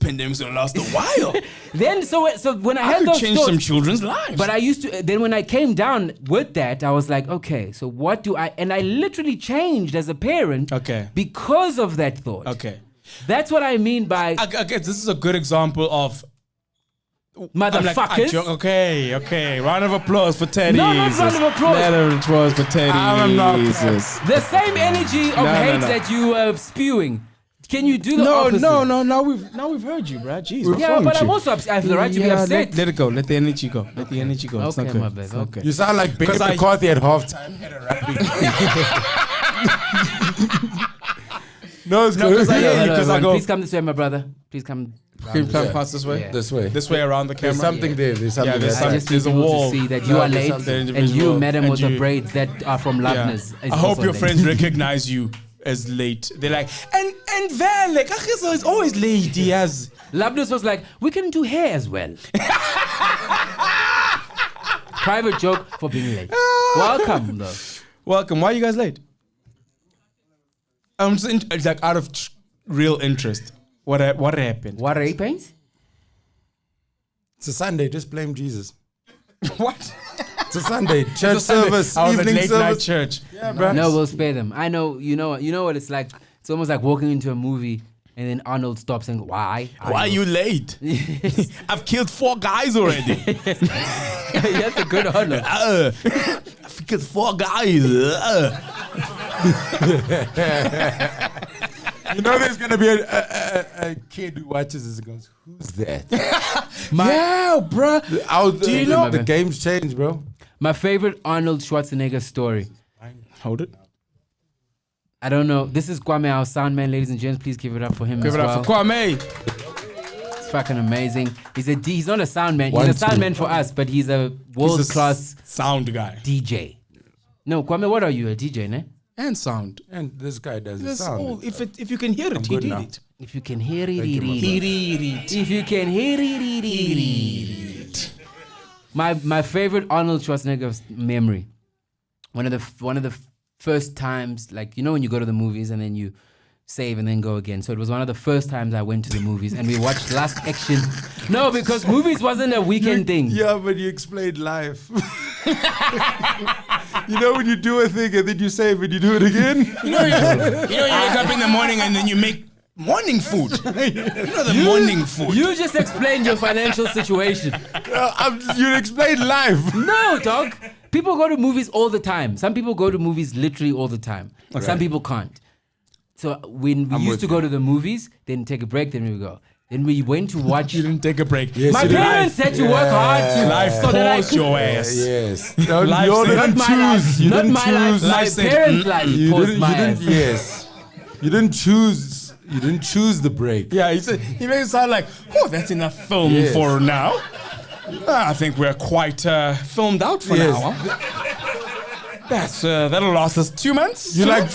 pandemic's gonna last a while. Then so when I had could those change thoughts, some children's lives. but I used to, then when I came down with that, I was like, okay, so what do I, and I literally changed as a parent because of that thought. Okay. That's what I mean by Okay, this is a good example of motherfuckers. Okay. Round of applause for Teddy. No, not round of applause. Round of applause for Teddy. The same energy of hate that you are spewing. Can you do the opposite? No. Now we've heard you, bro. Jeez. Yeah, but I'm also upset. I have the right to be upset. Let it go. Let the energy go. Okay, it's not good. my bad. It's not good. You sound like Big McCarthy at halftime at a rugby. No, it's good. Because I go. Please come this way, my brother. Please come. Pass this way. Yeah. This way. This way around the camera. There's something there. There's something there's there. I just need There's a people wall. to see that you are late, something and you, madam, and with the you- braids that are from Loveness. I hope your friends recognize you as late. They're like, and Van, like, so it's always late. He has. Loveness was like, we can do hair as well. Private joke for being late. Welcome, though. Welcome. Why are you guys late? It's like out of real interest. What happened? What are paints? It's a Sunday. Just blame Jesus. What? It's a Sunday. Church service. I was at Evening late night service. church. Yeah, bro. No, we'll spare them. I know. You know what it's like. It's almost like walking into a movie and then Arnold stops and why? Why are you late? I've killed 4 guys already. That's a good Arnold. I've killed 4 guys. You know there's going to be a kid who watches this and goes, who's that? Yeah, bro. Do you know- the game's changed, bro? My favorite Arnold Schwarzenegger story. Hold it. I don't know. This is Kwame, our sound man, ladies and gents. Please give it up for him Give as it well. up for Kwame. It's fucking amazing. He's not a sound man. One, He's a sound two. man for us, but he's a world-class sound guy. DJ. No, Kwame, what are you? A DJ, ne? And sound. And this guy does the That's sound. all. If you can hear it, he good did now. it. If you can hear it, you, my if you can hear it. My favorite Arnold Schwarzenegger memory. One of the first times, like, you know when you go to the movies and then you save and then go again. So it was one of the first times I went to the movies and we watched Last Action. No, because movies wasn't a weekend thing. Yeah, but you explained life. You know when you do a thing and then you save and you do it again? You wake up in the morning and then you make morning food. The morning food. You just explained your financial situation. You explained life. No, dog. People go to movies all the time. Some people go to movies literally all the time. Some people can't. So when we used to go to the movies, then take a break, then we would go. Then we went to watch. You didn't take a break. Yes, My you did. parents had to work hard to Life so that I paused could. your ass. Yes. Don't, Life you saved. didn't Not my choose. life. You Not didn't my life. choose. My Life said, parents' life. You Paused didn't, my you didn't, ass. yes. You didn't choose. You didn't choose the break. Yeah, he made it sound like, oh, that's enough film Yes. for now. I think we're quite filmed out for Yes. now. Huh? That'll last us 2 months. You like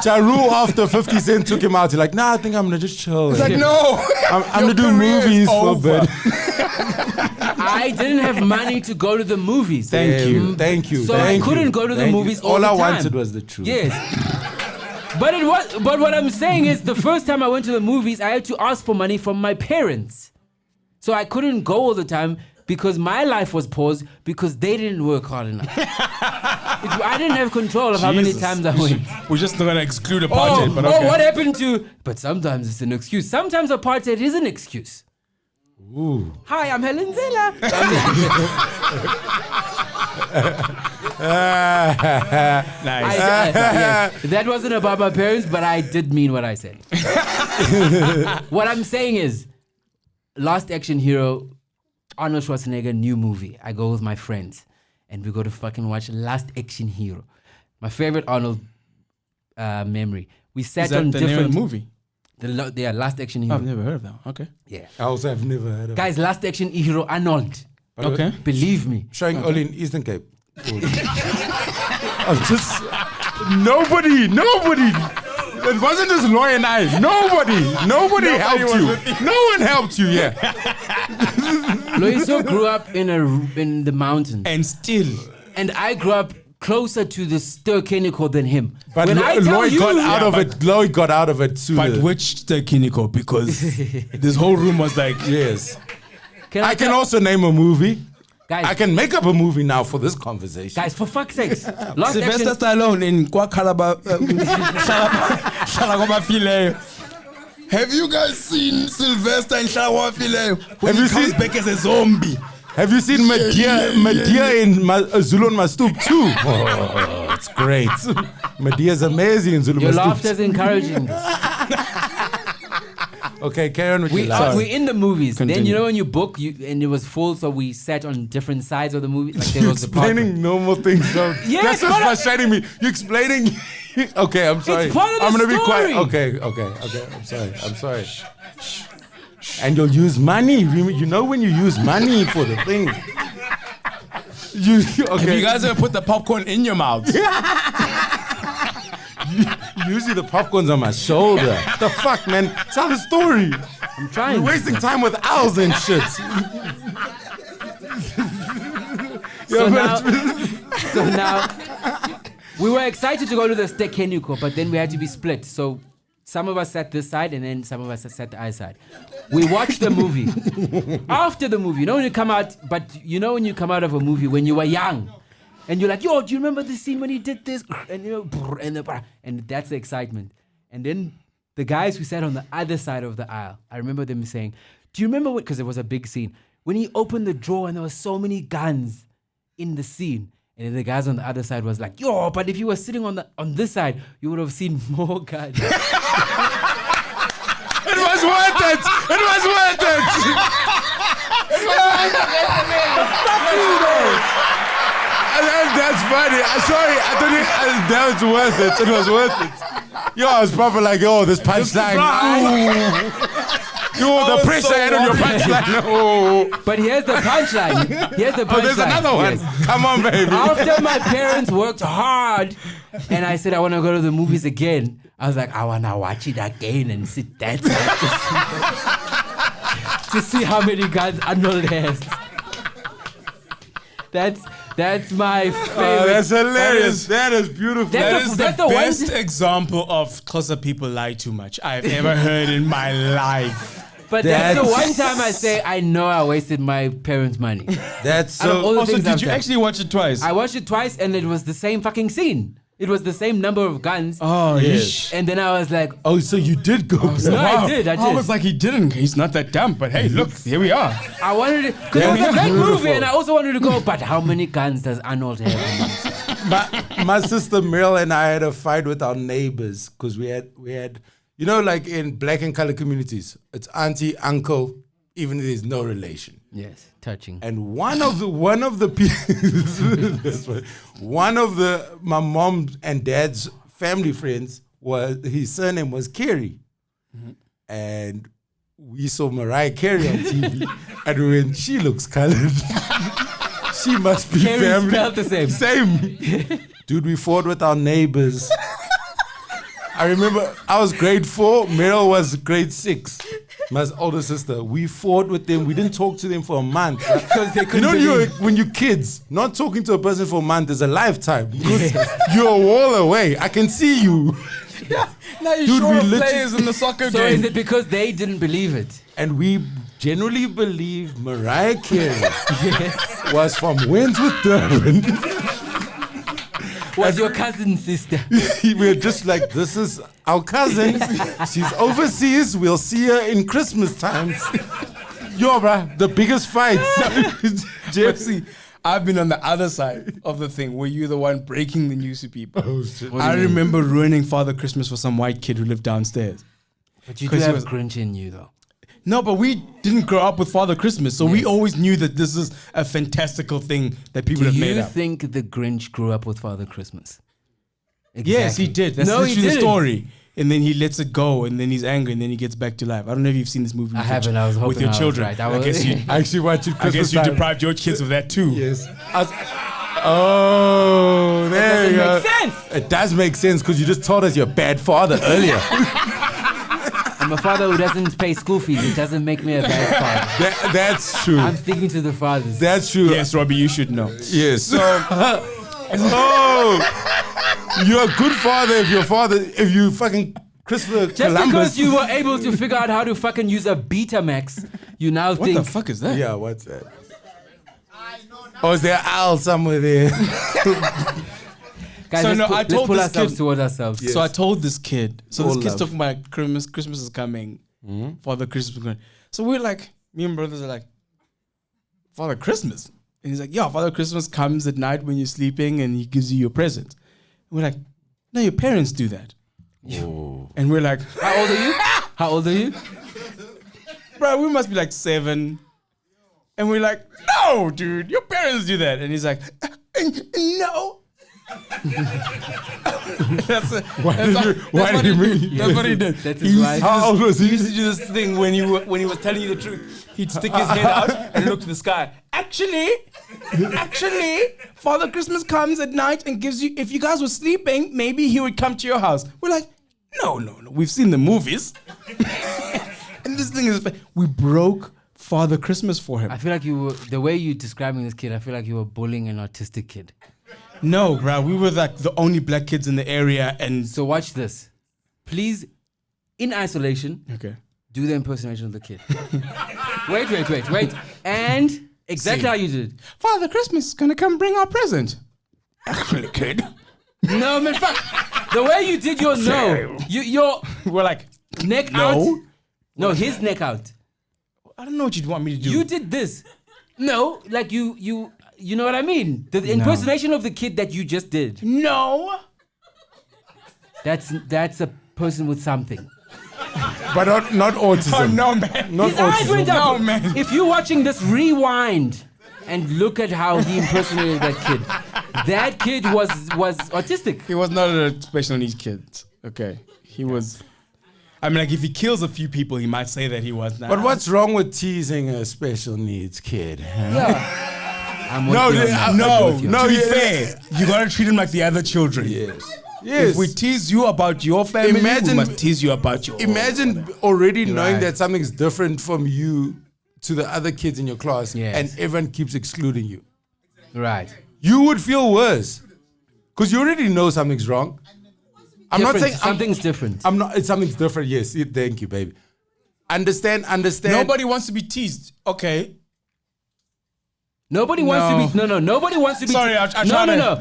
Ja Rule after 50 Cent took him out. You're like, nah, I think I'm gonna just chill. It's like, no, I'm gonna do career is movies for a over. bit. I didn't have money to go to the movies. Thank you. Thank you. So thank I couldn't you, go to the thank you. movies all All the I time. wanted was the truth. Yes. But what I'm saying is the first time I went to the movies, I had to ask for money from my parents. So I couldn't go all the time because my life was paused because they didn't work hard enough. I didn't have control of how many Jesus. times I went. We're just not gonna exclude apartheid, but okay. What happened to... But sometimes it's an excuse. Sometimes apartheid is an excuse. Ooh. Hi, I'm Helen Zela. Nice. Yes, that wasn't about my parents, but I did mean what I said. What I'm saying is, Last Action Hero, Arnold Schwarzenegger, new movie. I go with my friends, and we go to fucking watch Last Action Hero. My favorite Arnold memory. We sat Is that on the name different of the movie? Yeah, Last Action Hero. I've never heard of that. Okay. Yeah, I also have never heard of it. guys, Last Action Hero Arnold. Okay. Believe me. Showing only in Eastern Cape. I'm just... Nobody. It wasn't just Loy and I. Nobody helped you. No one helped you, yeah. Loiso grew up in the mountains. And I grew up closer to the Teasing than him. But Lloyd got out of it sooner. But which Teasing? Because this whole room was like, yes. I can also name a movie. Guys, I can make up a movie now for this conversation. Guys, for fuck's sakes. Sylvester Stallone in Kwakalaba Filet. Have you guys seen Sylvester in Shalawa Filet? When he comes back as a zombie. Have you seen Medea in Zulu on Mastoop too? Oh, it's great. Medea's amazing in Zulu Your Mastoop. laughter is encouraging. Okay, carry on with your life. We're in the movies. Continue. Then you know when you book, and it was full, so we sat on different sides of the movie. Like there was explaining normal things. Though. Yes, that's what's frustrating me. You're explaining. Okay, I'm sorry. It's part of the I'm gonna be story. quiet. Okay. I'm sorry. And you'll use money. You know when you use money for the thing. Have you guys ever put the popcorn in your mouth? Usually the popcorn's on my shoulder. The fuck, man? Tell the story. I'm trying. You're wasting time with owls and shit. So now, we were excited to go to the Teasing, but then we had to be split. So some of us sat this side, and then some of us sat the other side. We watched the movie. After the movie, when you come out of a movie when you were young, and you're like, yo, do you remember the scene when he did this? And that's the excitement. And then the guys who sat on the other side of the aisle, I remember them saying, do you remember what, because it was a big scene, when he opened the drawer and there were so many guns in the scene. And then the guys on the other side was like, yo, but if you were sitting on this side, you would have seen more guns. It was worth it. That's funny. Sorry, I thought that was worth it. It was worth it. Yo, I was probably like, yo, this punchline. Yo, the pressure head on your punchline. Oh. But here's the punchline. Oh, there's another one. Yes. Come on, baby. After my parents worked hard, and I said I want to go to the movies again, I was like, I want to watch it again and sit that to see how many guns Arnold has. That's my favorite. Oh, that's hilarious. That is beautiful. That's the best example of Xhosa people lie too much I've ever heard in my life. But that's the one time I say I know I wasted my parents' money. That's so. Also, did you actually watch it twice? I watched it twice, and it was the same fucking scene. It was the same number of guns. Oh, yes. And then I was like, oh, so you did go back. No, I did. I was like, he didn't. He's not that dumb. But hey, look, here we are. I wanted to, because it was a great movie, and I also wanted to go, but how many guns does Arnold have? My sister Meryl and I had a fight with our neighbors because we had, you know, like in black and color communities, it's auntie, uncle, even if there's no relation. Yes, touching. And one of my mom and dad's family friends his surname was Carey. Mm-hmm. And we saw Mariah Carey on TV and we went, she looks colored. She must be Carey family. spelled the same. Same. Dude, we fought with our neighbors. I remember I was grade 4, Meryl was grade 6. My older sister, we fought with them. We didn't talk to them for a month. Because they couldn't when you're kids, not talking to a person for a month is a lifetime. Because you're a wall away. I can see you. Yeah. Now you're short of players in the soccer so game. Is it because they didn't believe it? And we generally believe Mariah Carey was from Wentworth, Durban. Was your cousin's sister? We're just like, this is our cousin. She's overseas. We'll see her in Christmas times. Yo, bruh, the biggest fights. But see, I've been on the other side of the thing where you're the one breaking the news to people. Oh, shit. I remember ruining Father Christmas for some white kid who lived downstairs. But you do have Grinch in you, though. No, but we didn't grow up with Father Christmas, so we always knew that this is a fantastical thing that people have made up. Do you think the Grinch grew up with Father Christmas? Exactly. Yes, he did. That's literally the story. And then he lets it go, and then he's angry, and then he gets back to life. I don't know if you've seen this movie. I haven't. I was hoping with your children. Right. I guess you actually watched it. I guess you deprived your kids of that too. Yes. Oh, there you go. It doesn't make sense. It does make sense because you just told us you're a bad father earlier. I'm I'm a father who doesn't pay school fees. It doesn't make me a bad father. That's true. I'm speaking to the fathers. That's true. Yes, Robbie, you should know. Yes. So, you're a good father if you fucking Christopher Just Columbus. because you were able to figure out how to fucking use a Betamax, you now What think. the fuck is that? Yeah, what's that? Oh, is there an owl somewhere there? Guys, So let's no, pull, I let's told pull this ourselves kid- towards ourselves. Yeah. So I told this kid. So All this kid's love. talking about Christmas is coming. Father Christmas is coming. So we're like, me and brothers are like, Father Christmas? And he's like, yeah, Father Christmas comes at night when you're sleeping and he gives you your present. And we're like, no, your parents do that. And we're like, How old are you? How old are you? bro, we must be like 7. And we're like, no, dude, your parents do that. And he's like, no. That's what he did. That's He his used wife. to How old was He he? used to do this thing when he was telling you the truth. He'd stick his head out and look to the sky. Actually, Father Christmas comes at night and gives you. If you guys were sleeping, maybe he would come to your house. We're like, no. We've seen the movies. And this thing is, we broke Father Christmas for him. I feel like you were, the way you're describing this kid, I feel like you were bullying an autistic kid. No, bro, we were like the only black kids in the area, and So watch this. Please, in isolation, okay. do the impersonation of the kid. Wait. And exactly how you did it. Father Christmas is gonna come bring our present. Actually, kid. No, man, fuck. The way you did your no, your We're like, neck No. out. No, his neck out. I don't know what you'd want me to do. You did this. No, like you know what I mean? The impersonation of the kid that you just did. No. That's a person with something. But not autism. Oh no, man. Not His eyes went up. No, man. If you're watching this, rewind and look at how he impersonated that kid. That kid was autistic. He was not a special needs kid. Okay. He was. I mean, like, if he kills a few people, he might say that he was not. But what's wrong with teasing a special needs kid? Huh? Yeah. I'm with No, you on that. No, to be fair, you gotta treat him like the other children. Yes. If we tease you about your family, we Imagine- must tease you about your Imagine already knowing Right. that something's different from you to the other kids in your class, Yes. and everyone keeps excluding you. Right. You would feel worse because you already know something's wrong. I'm not saying Something's different. I'm not. It's something's different. Yes. Thank you, baby. Understand. Nobody wants to be teased. Okay. Nobody wants to be. No. Nobody wants to be. Sorry, I'm trying No.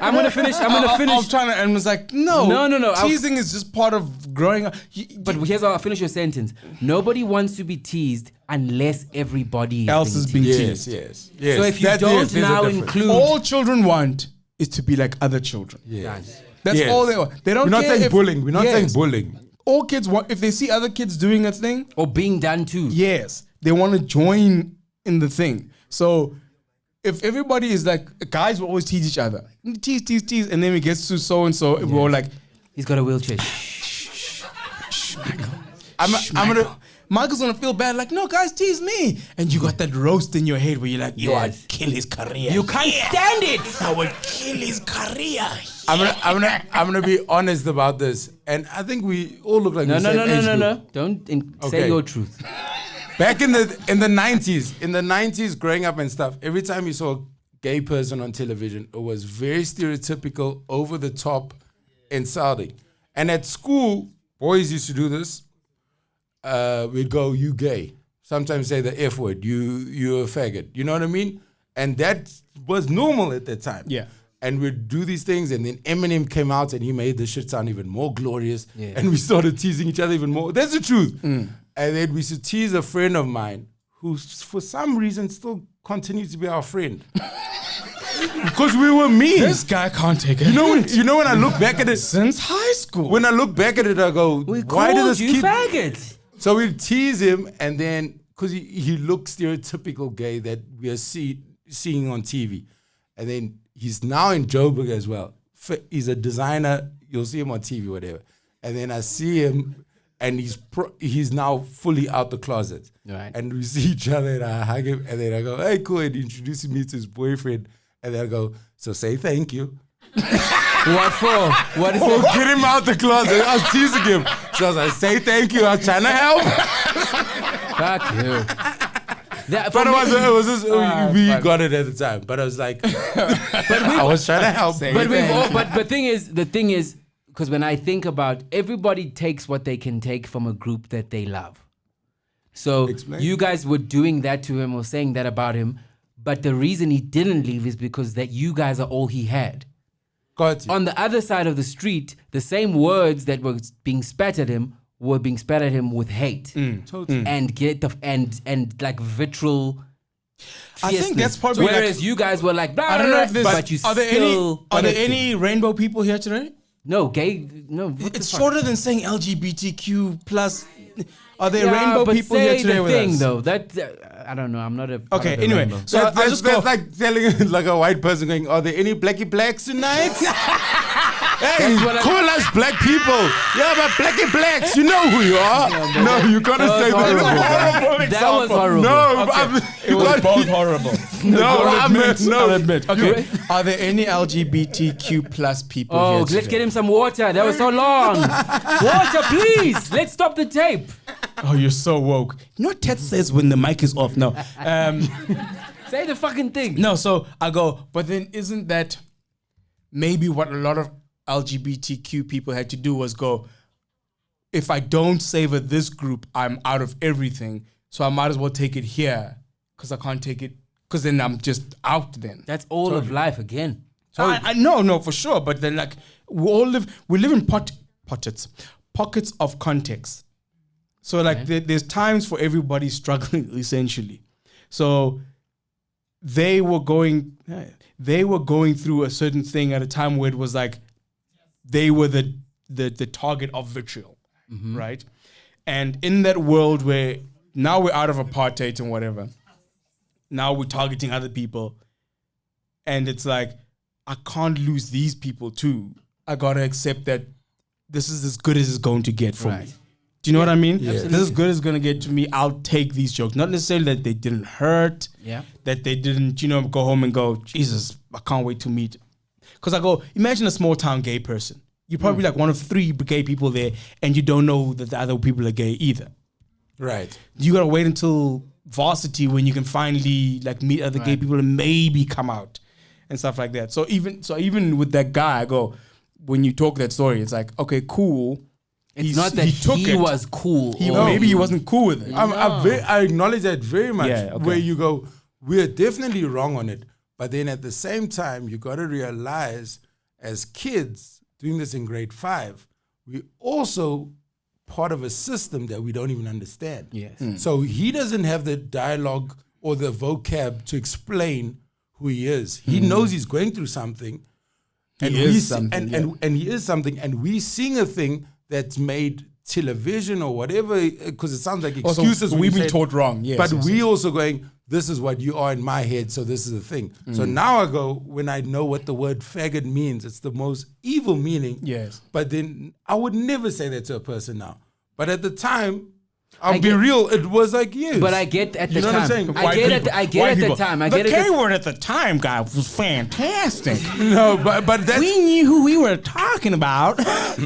I'm gonna finish. I was trying to, and was like, no. No. Teasing is just part of growing up. But here's how I'll finish your sentence. Nobody wants to be teased unless everybody else is being teased. teased. Yes. So if you That- don't yes, there's a now difference. include. All children want is to be like other children. Yes. That's Yes. all they want. They don't We're not care saying if- bullying. We're not Yes. saying bullying. All kids want, if they see other kids doing a thing, Or being done too. yes, they want to join in the thing. So if everybody is like, guys will always tease each other. Tease, and then it gets to so-and-so, we're all like, He's got a wheelchair. Michael's gonna feel bad, like, no, guys, tease me. And you got that roast in your head where you're like, yo, I'd Yes. kill his career. You can't stand it. I would kill his career. I'm gonna be honest about this, and I think we all look like No. the same age group. Don't say Okay. your truth. Back in the 90s, growing up and stuff, every time you saw a gay person on television, it was very stereotypical, over the top, insulting. And at school, boys used to do this. We'd go, you gay. Sometimes say the F word, you're a faggot. You know what I mean? And that was normal at that time. Yeah. And we'd do these things, and then Eminem came out and he made the shit sound even more glorious. Yeah. And we started teasing each other even more. That's the truth. And then we used to tease a friend of mine who, for some reason, still continues to be our friend. Because we were mean. This guy can't take it. You know when I look back at it, Since high school. when I look back at it, I go, We why did called this you kid... faggot. So we tease him, and then, because he looks stereotypical gay that we are seeing on TV. And then he's now in Joburg as well. He's a designer. You'll see him on TV, whatever. And then I see him, and he's now fully out the closet. Right. And we see each other, and I hug him, and then I go, hey, cool, and he introduces me to his boyfriend. And then I go, so say thank you. What for? What is Oh, it? get him out the closet. I was teasing him. So I was like, say thank you. I was trying to help. Fuck you. But it was just, we got it at the time. But I was like, I was trying to help. But the thing is, because when I think about, everybody takes what they can take from a group that they love. So you guys were doing that to him or saying that about him, but the reason he didn't leave is because that you guys are all he had. On the other side of the street, the same words that were being spat at him were being spat at him with hate and like vitriol. I think that's probably whereas you guys were like, blah, I don't know if this. but you are there any rainbow people here today? No, gay. No, it's shorter than saying LGBTQ plus. Are there rainbow people here today with us? Though that I don't know. I'm not a. Okay. Anyway, rainbow. So that's like telling like a white person going, "Are there any blacky blacks tonight?" Hey, call us black people. Yeah, but blacky blacks, you know who you are. No, you gotta say that. That was horrible. No, okay. It was both horrible. I'll admit. Okay. Are there any LGBTQ plus people here let's today? get him some water. That was so long. Water, please. Let's stop the tape. Oh, you're so woke. You know what Ted says when the mic is off? No. Say the fucking thing. No, so I go, but then isn't that maybe what a lot of LGBTQ people had to do was go, if I don't savor this group, I'm out of everything. So I might as well take it here because I can't take it because then I'm just out then. That's all of life again. I no, for sure. But then like we live in pockets of context. So like there's times for everybody struggling essentially. So they were going through a certain thing at a time where it was like they were the target of vitriol, right? And in that world where now we're out of apartheid and whatever, now we're targeting other people, and it's like I can't lose these people too. I gotta accept that this is as good as it's going to get for me. Do you know what I mean? Yeah. This is as good as it's going to get to me. I'll take these jokes. Not necessarily that they didn't hurt, that they didn't, go home and go, Jesus, I can't wait to meet. Because I go, imagine a small town gay person. You're probably like one of 3 gay people there, and you don't know that the other people are gay either. Right. You got to wait until varsity when you can finally like meet other gay people and maybe come out and stuff like that. So even with that guy, I go, when you talk that story, it's like, okay, cool. It's not that he was cool. Maybe he wasn't cool with it. I acknowledge that very much. Yeah, okay. Where you go, we're definitely wrong on it. But then at the same time, you got to realize as kids doing this in grade 5, we also part of a system that we don't even understand. Yes. So he doesn't have the dialogue or the vocab to explain who he is. He knows he's going through something. And he is something. And we sing a thing that's made television or whatever, because it sounds like excuses. We've been taught wrong, yes. But we also going, this is what you are in my head, so this is the thing. So now I go, when I know what the word faggot means, it's the most evil meaning. Yes. But then I would never say that to a person now. But at the time, I'll be real, it was like, yes. But I get at the time. You know what I'm saying? I get at the time. The K word at the time, guy, was fantastic. No, but that's... We knew who we were talking about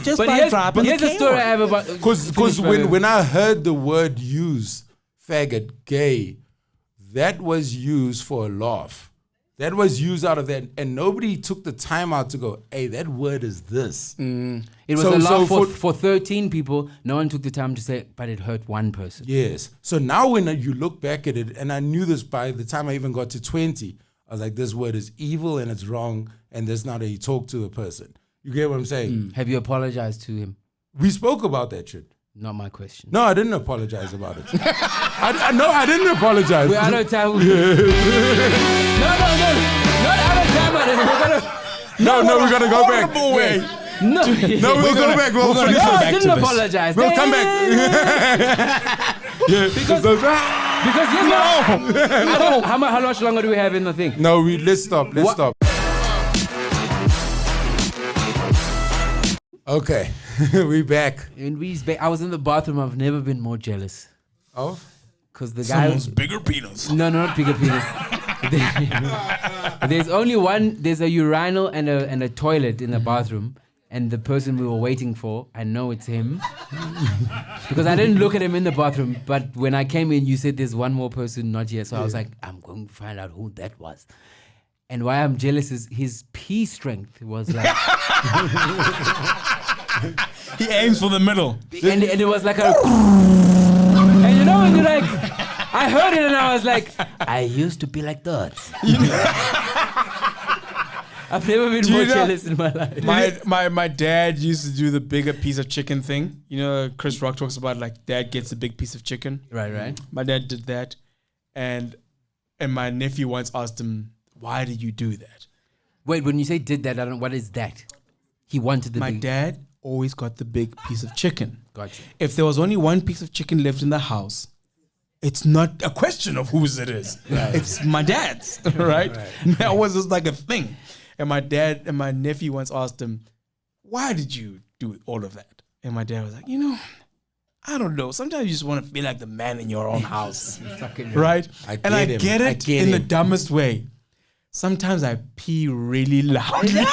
just by dropping the K word. Here's the story I have about... Because when I heard the word used, faggot, gay, that was used for a laugh. That was used out of that, and nobody took the time out to go, hey, that word is this. It was a laugh for 13 people. No one took the time to say, but it hurt one person. Yes. So now when you look back at it, and I knew this by the time I even got to 20, I was like, this word is evil and it's wrong, and that's not how you talk to a person. You get what I'm saying? Have you apologized to him? We spoke about that shit. Not my question. No, I didn't apologize about it. I didn't apologize. We're out of time. No, not out of time. We're gonna go back. Way. No, we'll go back. We'll finish I back didn't apologize. We'll come back. Because how much longer do we have in the thing? No, let's stop. Let's stop. Okay, we back. I was in the bathroom. I've never been more jealous. Of? Because the guy... Someone's bigger penis. No, not bigger penis. There's only one... There's a urinal and a toilet in the bathroom. and the person we were waiting for, I know it's him. Because I didn't look at him in the bathroom, but when I came in, you said there's one more person not here. So I was like, I'm going to find out who that was. And why I'm jealous is his pee strength was like... He aims for the middle. And it was like a... And you know when you're like... I heard it and I was like, I used to be like that. I've never been more jealous in my life. My dad used to do the bigger piece of chicken thing. You know, Chris Rock talks about like dad gets a big piece of chicken. Right. My dad did that. And my nephew once asked him, why did you do that? Wait, when you say did that, I don't. What is that? He wanted the My big... dad always got the big piece of chicken. Gotcha. If there was only one piece of chicken left in the house, it's not a question of whose it is. Right. It's my dad's, right? That was just like a thing. And my dad and my nephew once asked him, why did you do all of that? And my dad was like, I don't know. Sometimes you just want to feel like the man in your own house. Right? I get it in the dumbest way. Sometimes I pee really loudly.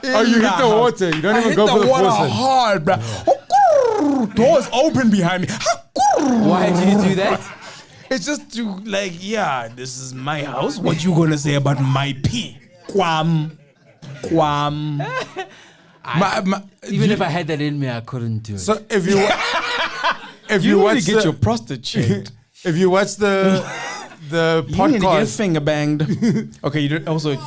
You hit the water. You don't even go for the water person. hard, bro. Doors open behind me. Why do you do that? It's just to this is my house. What you gonna say about my pee? Kwame. Even if I had that in me, I couldn't do it. So if you you want to get your prostate checked. If you watch the podcast, you need to get finger banged. Okay, you don't, also.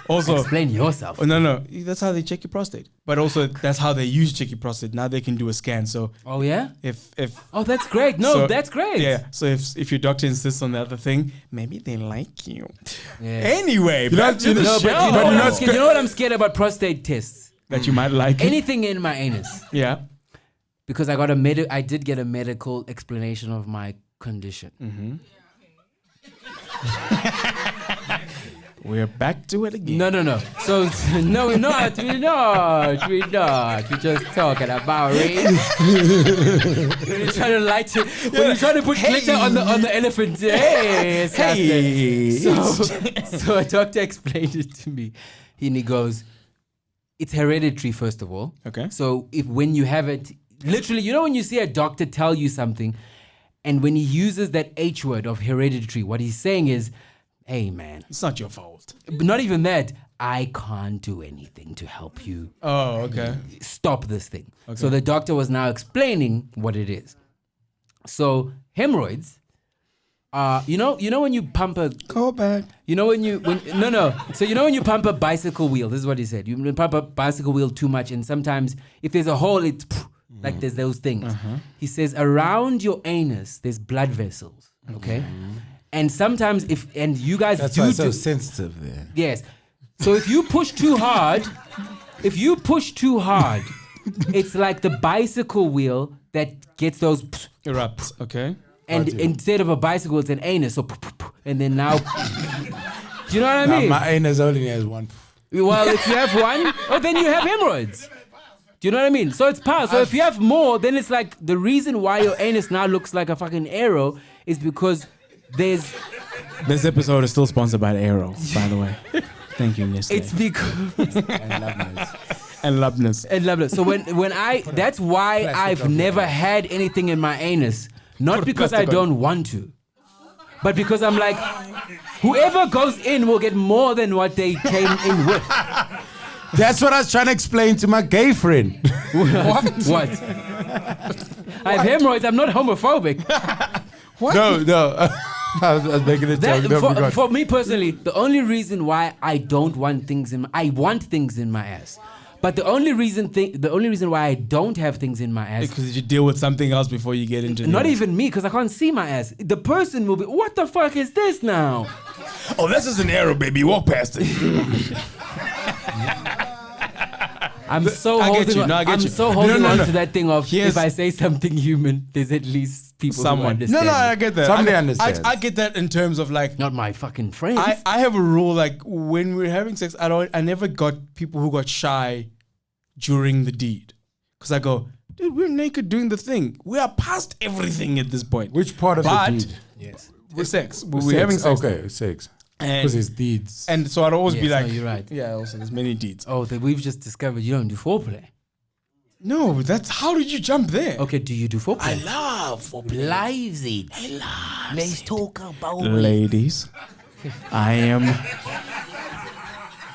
Explain yourself. Oh, no, that's how they check your prostate. But also, that's how they use check your prostate. Now they can do a scan. So. Oh yeah. If. Oh, that's great. No, that's great. Yeah. So if your doctor insists on the other thing, maybe they like you. Yeah. Anyway, back to the show. You know what I'm scared about prostate tests? That you might like anything in my anus. Yeah. Because I did get a medical explanation of my condition. Mm-hmm. We're back to it again. No. So no, we're not. We're not. We're just talking about race. When you're trying to light it, when you're trying to put glitter on the elephant. Hey, it's so a doctor explained it to me, and he goes, "It's hereditary, first of all. Okay. So when you have it, literally, when you see a doctor tell you something, and when he uses that H word of hereditary, what he's saying is." Hey man, it's not your fault. But not even that. I can't do anything to help you. Oh, okay. Stop this thing. Okay. So the doctor was now explaining what it is. So hemorrhoids, you know when you pump a go back. So when you pump a bicycle wheel, this is what he said. You pump a bicycle wheel too much, and sometimes if there's a hole, it's like there's those things. Uh-huh. He says around your anus there's blood vessels. Okay. And sometimes you guys that's do why it's so sensitive there. Yes. So if you push too hard, it's like the bicycle wheel that gets those erupts, okay? And instead of a bicycle, it's an anus. So and then now, do you know what I mean? My anus only has one. Well, if you have one, then you have hemorrhoids. Do you know what I mean? So it's power. So if you have more, then it's like the reason why your anus now looks like a fucking arrow is because this episode is still sponsored by Arrow, by the way. Thank you, Nestle. It's because and Loveness. So that's why I've never had anything in my anus. Not because I don't want to, but because I'm like, whoever goes in will get more than what they came in with. That's what I was trying to explain to my gay friend. What? I have hemorrhoids. I'm not homophobic. What? No. I was making a joke. For me personally, the only reason why I don't want things I want things in my ass. But the only reason why I don't have things in my ass because you deal with something else before you get into not even me, because I can't see my ass. The person will be, what the fuck is this now? Oh, this is an arrow, baby. Walk past it. I'm so holding on to that thing of if I say something human, there's at least people who understand. No, I get that. Somebody understands. I get that in terms of like not my fucking friends. I have a rule like when we're having sex, I never got people who got shy during the deed, because I go, dude, we're naked doing the thing. We are past everything at this point. Which part of the deed? Yes, we're sex. We're having sex. Okay, sex. Because it's deeds. And so I'd always be Yes, like, no, you're right. Yeah, also there's many deeds. Oh, we've just discovered you don't do foreplay. No, that's how did you jump there? Okay, do you do foreplay? love foreplay. Lives it. Let's talk about it. Ladies, I am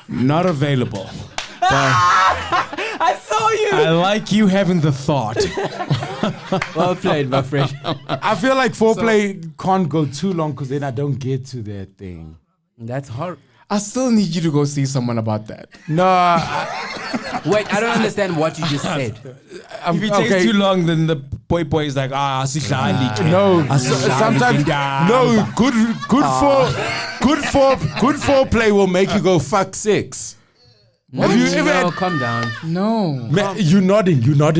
not available. But I saw you. I like you having the thought. Well played, my friend. I feel like foreplay can't go too long because then I don't get to that thing. That's hard. I still need you to go see someone about that. No, Wait, I don't understand what you just said. If it takes too long, then the boy is like, sihlali. No, sometimes no. Good foreplay will make you go fuck sex. Have you ever No, had, calm down. No. you nodding? No,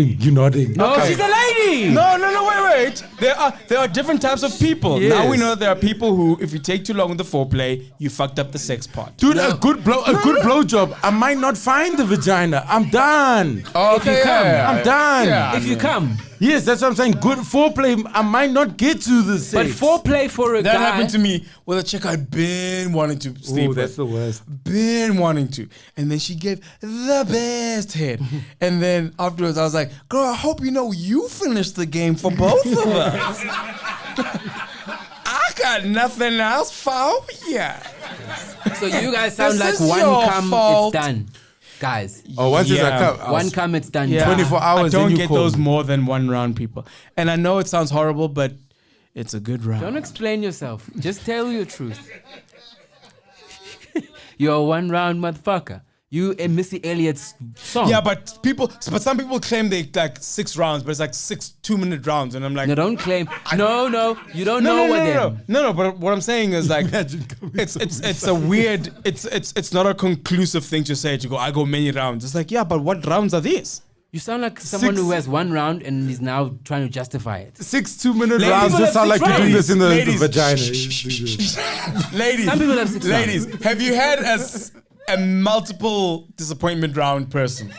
she's a lady. No, wait. There are different types of people. Yes. Now we know there are people who, if you take too long with the foreplay, you fucked up the sex part. Dude, a good blow job. I might not find the vagina. I'm done. Oh, If you come, I'm done. Yeah. If you come. Yes, that's what I'm saying. Good foreplay. I might not get to the sex. But foreplay for a That guy. happened to me with a chick I'd been wanting to sleep Ooh, that's with. the worst. Been wanting to. And then she gave the best head. And then afterwards I was like, girl, I hope you know you finished the game for both of us. I got nothing else for you. So you guys sound This like is one your come, fault. it's done. Guys, Oh, once it's Yeah. a cup. one come, it's done. Yeah. 24 hours, I don't then you get call those me. more than one round people. And I know it sounds horrible, but it's a good round. Don't explain yourself. Just tell your truth. You're a one round motherfucker. You and Missy Elliott's song. Yeah, but some people claim they like 6 rounds, but it's like 6 2-minute rounds, and I'm like, No, don't claim. No, you don't know what them. No. But what I'm saying is like, it's a weird. It's not a conclusive thing to say. To go, I go many rounds. It's like, yeah, but what rounds are these? You sound like someone who has one round and is now trying to justify it. 6 2-minute Ladies, rounds people just sound have like you're doing this in the ladies, vagina. Ladies, Some people have 6 ladies, have you had a multiple disappointment round person?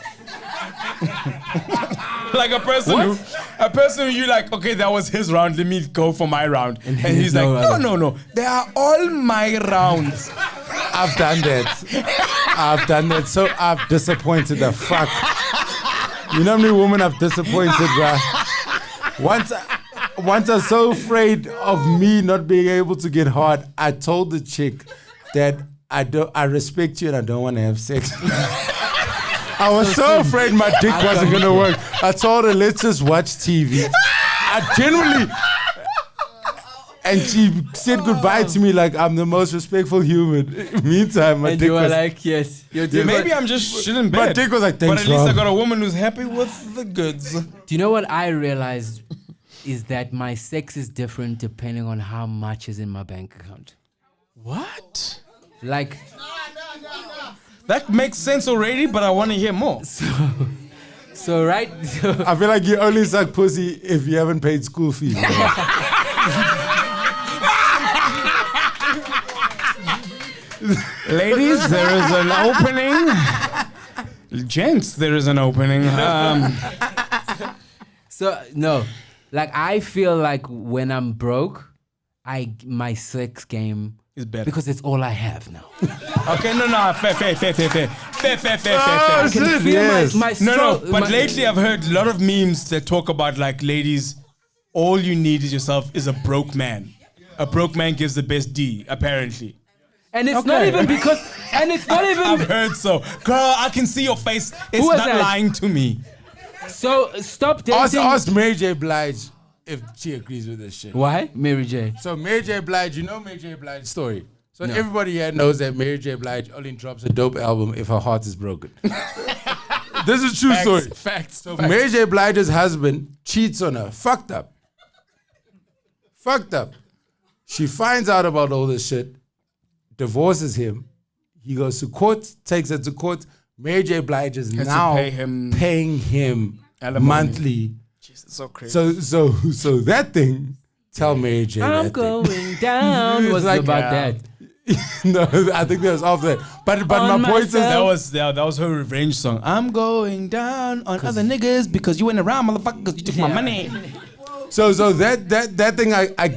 Like a person who you like, okay, that was his round, let me go for my round. And he's like, no, they are all my rounds. I've done that. So I've disappointed the fuck. You know how many women I've disappointed, bruh? Once I was so afraid of me not being able to get hard, I told the chick that I respect you and I don't want to have sex. I was so afraid my dick wasn't gonna work. I told her, let's just watch TV. I genuinely. And she said goodbye to me like I'm the most respectful human. Meantime, my And dick you were was like, yes. Maybe I'm just shit in bed. my dick was like, but thanks, at least I Rob. got a woman who's happy with the goods. Do you know what I realized is that my sex is different depending on how much is in my bank account. What? Like, That makes sense already, but I want to hear more. so right. So, I feel like you only suck pussy if you haven't paid school fees. Ladies, there is an opening. Gents, there is an opening. so no, like I feel like when I'm broke, my sex game Is better. because it's all I have now. Okay, no, fair. I can shit, feel yes. my No, stro- but my- lately I've heard a lot of memes that talk about like, ladies, all you need is yourself is a broke man. A broke man gives the best D, apparently. And it's not Okay. even because. And it's not I've even. heard so. Girl, I can see your face. It's was not that? lying to me. So stop dating. Ask Mary J. Blige if she agrees with this shit. Why, Mary J? So Mary J. Blige, you know Mary J. Blige's story. So everybody here knows that Mary J. Blige only drops a dope album if her heart is broken. This is a true story. Facts. So Mary J. Blige's husband cheats on her. Fucked up. She finds out about all this shit, divorces him. He goes to court, takes her to court. Mary J. Blige is Has to now pay him paying him alimony. monthly. Jesus, so crazy. So that thing, tell Mary J. I'm that going down. Was like- about Yeah. that. thing. No, I think that was after that. But my On point is, myself. that was her revenge song. I'm going down on other niggas because you went around, motherfuckers. You took my money. So that thing I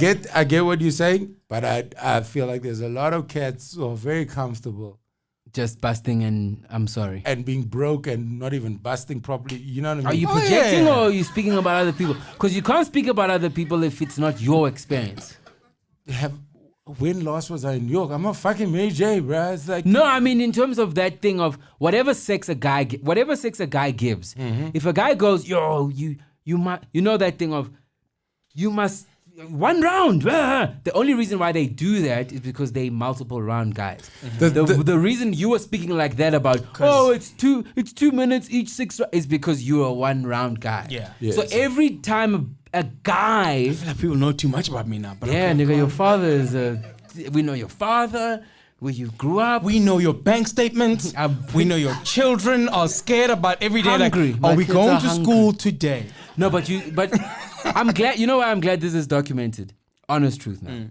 get what you're saying, but I feel like there's a lot of cats who are very comfortable Just busting and I'm sorry. and being broke and not even busting properly. You know what I mean? Are you projecting or are you speaking about other people? Because you can't speak about other people if it's not your experience. When last was I in New York? I'm not fucking Mary J, bro. It's like No, I mean in terms of that thing of whatever sex a guy gives. If a guy goes, yo, you might, you know that thing of you must 1 round. The only reason why they do that is because they multiple round guys. The reason you were speaking like that about it's 2 minutes each 6 is because you're a 1 round guy. Yeah. So every time a guy, I feel like people know too much about me now. But yeah, nigga, your father is we know your father, where you grew up. we know your bank statements. We know your children are scared about every day. Hungry. Like, My are we kids going are to hungry. school today? No, but I'm glad. You know why I'm glad this is documented? Honest truth now.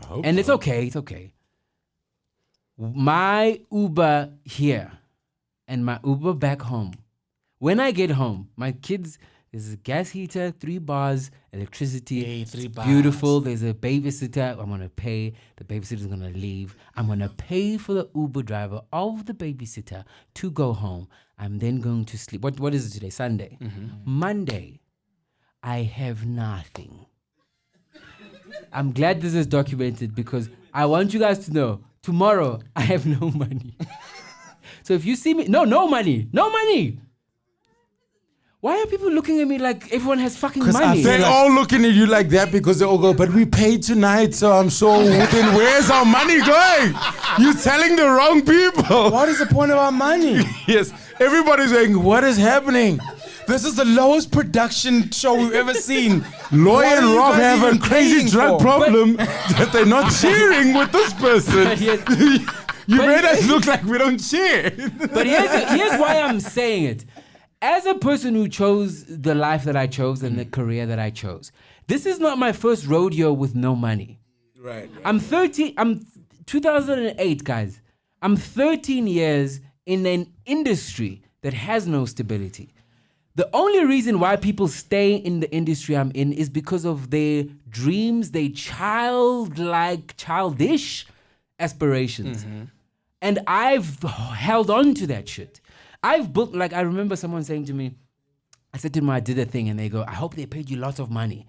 I hope And so. it's okay. My Uber here and my Uber back home. When I get home, my kids, there's a gas heater, 3 bars, electricity. Yay, 3 It's bars. beautiful. There's a babysitter. I'm going to pay. The babysitter's going to leave. I'm going to pay for the Uber driver of the babysitter to go home. I'm then going to sleep. What is it today? Sunday. Monday, I have nothing. I'm glad this is documented because I want you guys to know tomorrow I have no money. So if you see me, no money. Why are people looking at me like everyone has fucking 'Cause I money? feel They're all looking at you like that because they all go, but we paid tonight, so I'm sure. Then where's our money going? You're telling the wrong people. What is the point of our money? Yes, everybody's saying, what is happening? This is the lowest production show we've ever seen. Loy What and are you Rob guys have a even crazy paying drug for? problem that they're not cheering with this person. But here's- You but made us here's- look like we don't cheer. But here's why I'm saying it. As a person who chose the life that I chose and the career that I chose, this is not my first rodeo with no money. Right. I'm 2008, guys. I'm 13 years in an industry that has no stability. The only reason why people stay in the industry I'm in is because of their dreams, their childish aspirations. And I've held on to that shit. I've built, like, I remember someone saying to me, I said to them, I did a thing, and they go, I hope they paid you lots of money.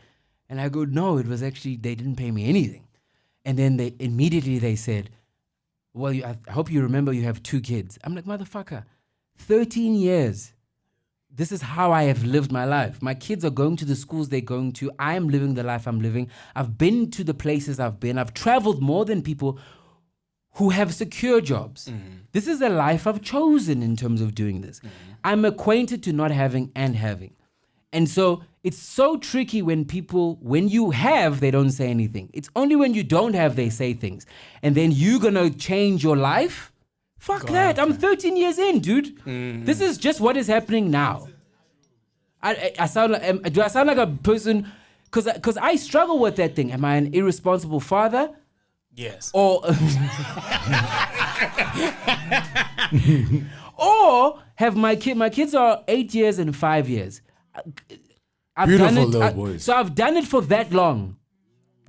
And I go, no, it was actually, they didn't pay me anything. And then they immediately said, well, I hope you remember you have 2 kids. I'm like, motherfucker, 13 years. This is how I have lived my life. My kids are going to the schools they're going to. I am living the life I'm living. I've been to the places I've been. I've traveled more than people who have secure jobs. This is a life I've chosen in terms of doing this. I'm acquainted to not having and having. And so it's so tricky when you have, they don't say anything. It's only when you don't have, they say things. And then you're gonna change your life? Fuck that, I'm 13 years in, dude. This is just what is happening now. I sound like, do I sound like a person, because I struggle with that thing. Am I an irresponsible father? Yes. Or or have my kids are 8 years and 5 years. I've Beautiful done it, little boys. So I've done it for that long,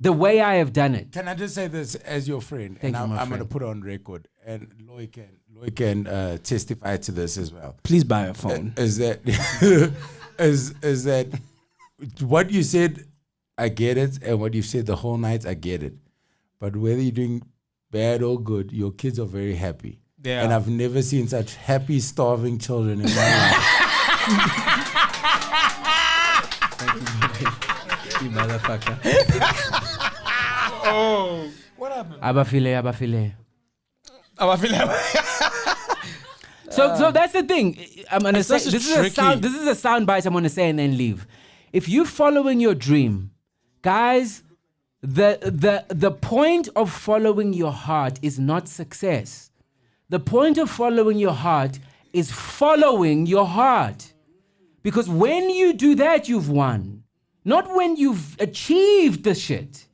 the way I have done it. Can I just say this as your friend? Thank you, my I'm going to friend. put it on record, and Loy can testify to this as well. Please buy a phone. Is that is that what you said? I get it, and what you said the whole night, I get it. But whether you're doing bad or good, your kids are very happy. Yeah. And I've never seen such happy, starving children in my life. You motherfucker. Oh, what happened? Abafile. Oh, I feel like So that's the thing. I'm gonna say such a this tricky- is a sound bite I'm gonna say and then leave. If you're following your dream, guys, the point of following your heart is not success. The point of following your heart is following your heart. Because when you do that, you've won. Not when you've achieved the shit.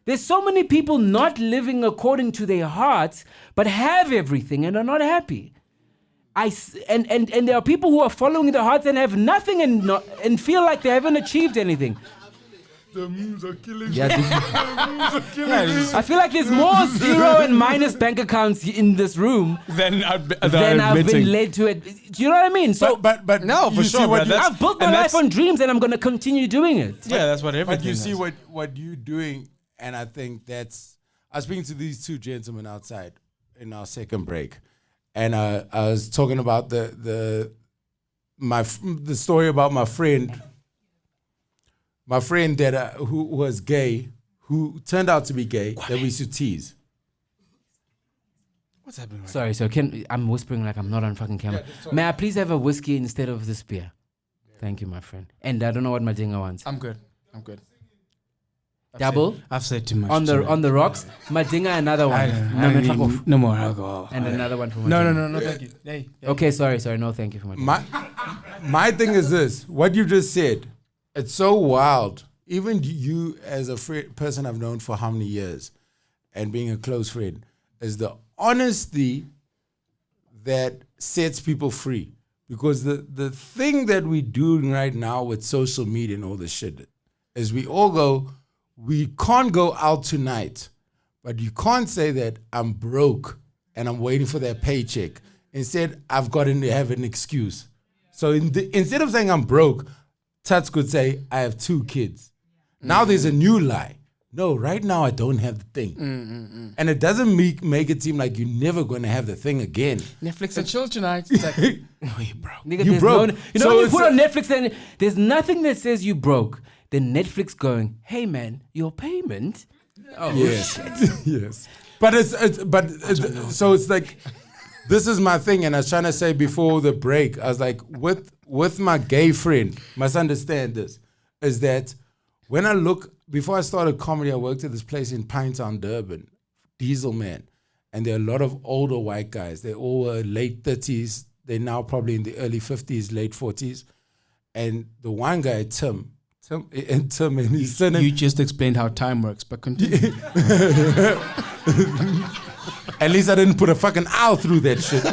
There's so many people not living according to their hearts, but have everything and are not happy. And there are people who are following their hearts and have nothing and feel like they haven't achieved anything. The memes are killing Yeah, me. The memes are killing me. I feel like there's more zero and minus bank accounts in this room Then I've I've been led to it. Do you know what I mean? So But No, for you see sure, what but you- that's- I've built my and life that's- on dreams, and I'm going to continue doing it. Yeah, that's what everything But you see is. what you're doing, and I think that's. I was speaking to these two gentlemen outside in our second break, and I was talking about the story about my friend that who was gay, who turned out to be gay, that we used to tease. What's happening right Sorry, so I'm whispering like I'm not on fucking camera. May I please have a whiskey instead of this beer? Thank you, my friend. And I don't know what Madinga wants. I'm good. Double I've said too much. on the rocks. Madinga, another one. I Man, fuck off. no more alcohol. And another one for No, Madinga. no, thank you. Hey. Okay, sorry. No, thank you for Madinga. My thing is this: what you just said. It's so wild. Even you, as a person I've known for how many years, and being a close friend, is the honesty that sets people free. Because the thing that we're doing right now with social media and all this shit is we can't go out tonight, but you can't say that I'm broke and I'm waiting for that paycheck. Instead, I've got to have an excuse. So instead of saying I'm broke, Tats could say, I have 2 kids. Now there's a new lie. No, right now I don't have the thing. And it doesn't make it seem like you're never going to have the thing again. Netflix and chill tonight. It's like, oh, you broke. Nigga, You there's broke. No, you know So when you it's put on Netflix and there's nothing that says you broke. Then Netflix going, hey man, your payment. Oh Yes, yes. But so it's like, this is my thing, and I was trying to say before the break, I was like, with my gay friend, must understand this, is that when I look, before I started comedy, I worked at this place in Pinetown, Durban, Diesel Man, and there are a lot of older white guys. They all were late 30s. They're now probably in the early 50s, late 40s. And the one guy, Tim and his son. You just explained how time works, but continue. At least I didn't put a fucking owl through that shit.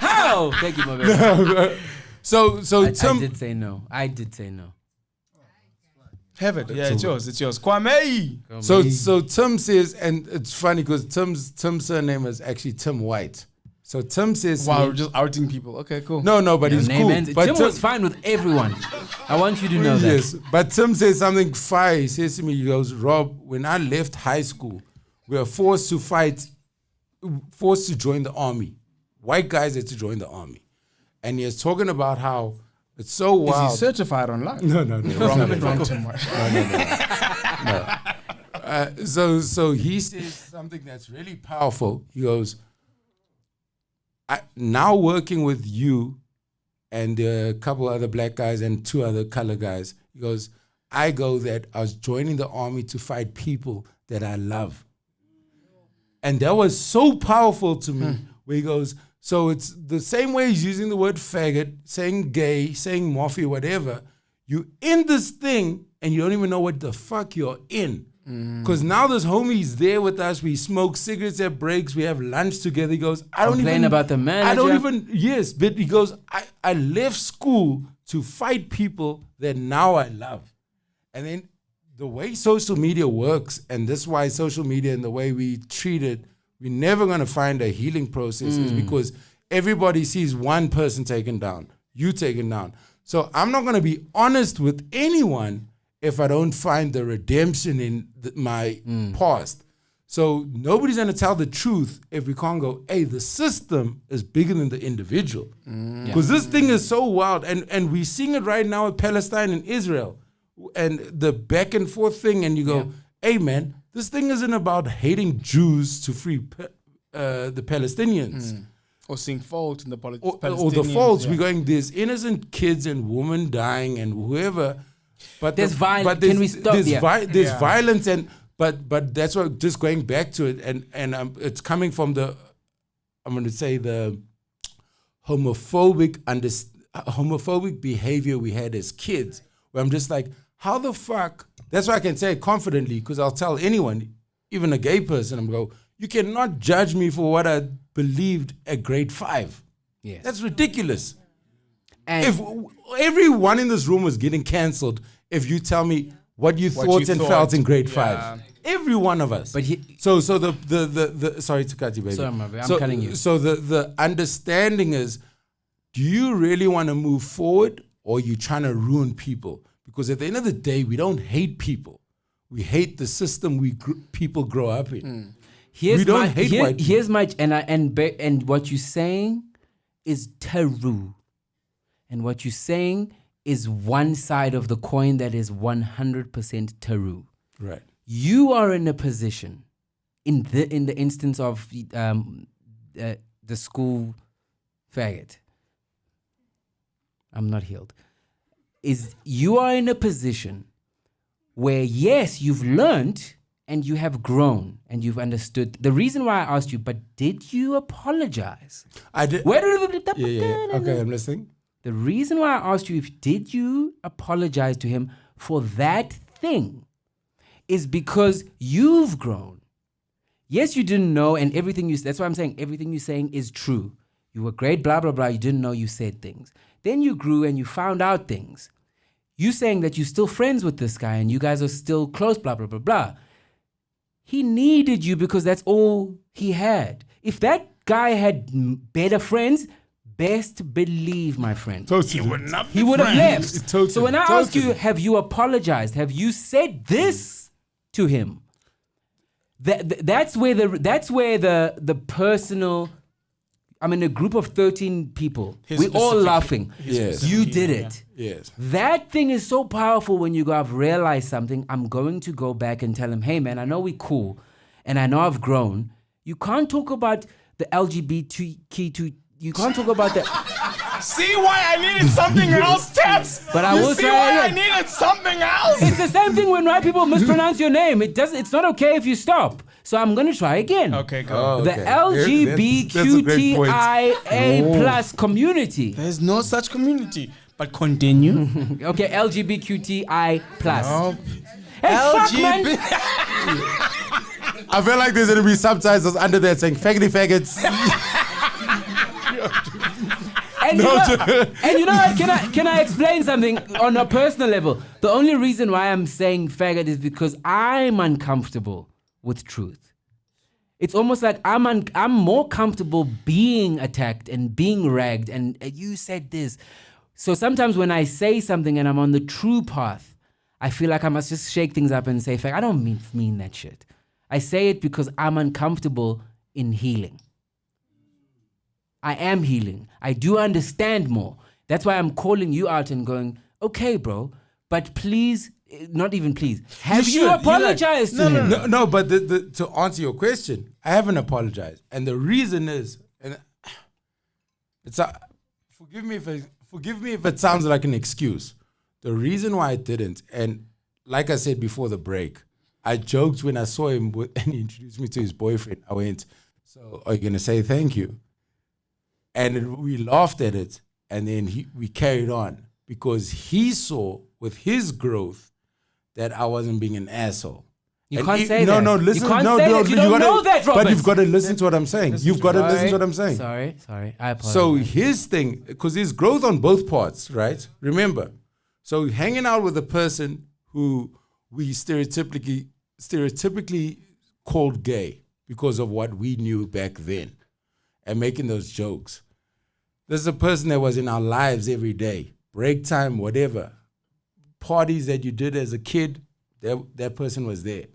How? Thank you, my baby. So I Tim, did say no. Have it. Yeah, it's yours. Kwame. so Tim says, and it's funny because Tim's surname is actually Tim White. So Tim says, Wow, we're just outing people. Okay, cool. no, but he's cool. But Tim was fine with everyone. I want you to know that. Yes, but Tim says something fire. He says to me, he goes, Rob, when I left high school, we were forced to join the army. White guys had to join the army. And he was talking about how it's so wild. Is he certified online? No. Wrong, Tim. So he says something that's really powerful. He goes, now working with you and a couple other black guys and 2 other color guys, he goes, I was joining the army to fight people that I love. And that was so powerful to me, where he goes, so it's the same way he's using the word faggot, saying gay, saying mafia, whatever. You in this thing and you don't even know what the fuck you're in. Because now this homie's there with us. We smoke cigarettes at breaks. We have lunch together. He goes, I don't Complain even about the manager. I don't even, yes, but he goes, I left school to fight people that now I love. And then the way social media works, and this is why social media and the way we treat it, we're never going to find a healing process, is because everybody sees one person taken down, you taken down. So I'm not going to be honest with anyone if I don't find the redemption in my past. So nobody's going to tell the truth if we can't go, hey, the system is bigger than the individual. Because this thing is so wild. And we're seeing it right now with Palestine and Israel. And the back and forth thing. And you go, hey, man, this thing isn't about hating Jews to free the Palestinians. Or seeing fault in the Or Palestinians. the faults. We're going, there's innocent kids and women dying and whoever. But There's violence. Can we stop There's, here? there's violence, and but that's what, just going back to it, and it's coming from the, I'm going to say, the homophobic behavior we had as kids, where I'm just like, how the fuck? That's why I can say it confidently, because I'll tell anyone, even a gay person, I'm go, you cannot judge me for what I believed at grade 5. Yes. That's ridiculous. if everyone in this room was getting cancelled, if you tell me what you thought and felt in grade 5, every one of us. But so the sorry to cut you, baby. Sorry, my baby. I'm cutting you. So the understanding is, do you really want to move forward, or are you trying to ruin people? Because at the end of the day, we don't hate people. We hate the system people grow up in. Here's we don't hate white people. Here's my and what you're saying is true, and what you're saying is one side of the coin that is 100% true. Right. You are in a position, in the instance of the school faggot. I'm not healed. Is you are in a position where, yes, you've learned and you have grown and you've understood. The reason why I asked you, but did you apologize? I did. Yeah. Okay, I'm listening. The reason why I asked you did you apologize to him for that thing is because you've grown. Yes, you didn't know, and that's why I'm saying everything you're saying is true. You were great, blah, blah, blah. You didn't know, you said things. Then you grew and you found out things. You saying that you're still friends with this guy and you guys are still close, blah, blah, blah, blah. He needed you because that's all he had. If that guy had better friends, best believe, my friend, Totally. he would have left. Totally. So when I ask you, have you apologized? Have you said this to him? That's where the personal. I'm in a group of 13 people. We're all laughing. Yes. You did it. Yes. That thing is so powerful when you go, I've realized something. I'm going to go back and tell him, hey, man, I know we're cool and I know I've grown. You can't talk about the LGBTQ. You can't talk about the... See why I needed something else, Tats? But I will see try why again. I needed something else? It's the same thing when white people mispronounce your name. It's not okay if you stop. So I'm going to try again. Okay, go. Oh, The okay. That's a great point. LGBTQIA plus community. There's no such community. But continue. Okay, LGBTQI plus. No. Hey, fuck, man. I feel like there's going to be subtitles under there saying faggoty faggots. And you know what? Can I explain something on a personal level? The only reason why I'm saying faggot is because I'm uncomfortable with truth. It's almost like I'm more comfortable being attacked and being ragged and you said this. So sometimes when I say something and I'm on the true path, I feel like I must just shake things up and say, I don't mean that shit. I say it because I'm uncomfortable in healing. I am healing. I do understand more. That's why I'm calling you out and going, okay, bro, but please, not even please, have you apologized to him? No, but to answer your question, I haven't apologized. And the reason is, and forgive me if it sounds like an excuse. The reason why I didn't, and like I said before the break, I joked when I saw him and he introduced me to his boyfriend. I went, so are you going to say thank you? And we laughed at it, and then we carried on because he saw with his growth that I wasn't being an asshole. You can't say that. No, listen. You can't say that. You don't know that, Robert. But you've got to listen to what I'm saying. You've got to listen to what I'm saying. Sorry. I apologize. So his thing, because there's growth on both parts, right? Remember, so hanging out with a person who we stereotypically called gay because of what we knew back then and making those jokes. This is a person that was in our lives every day, break time, whatever. Parties that you did as a kid, that person was there.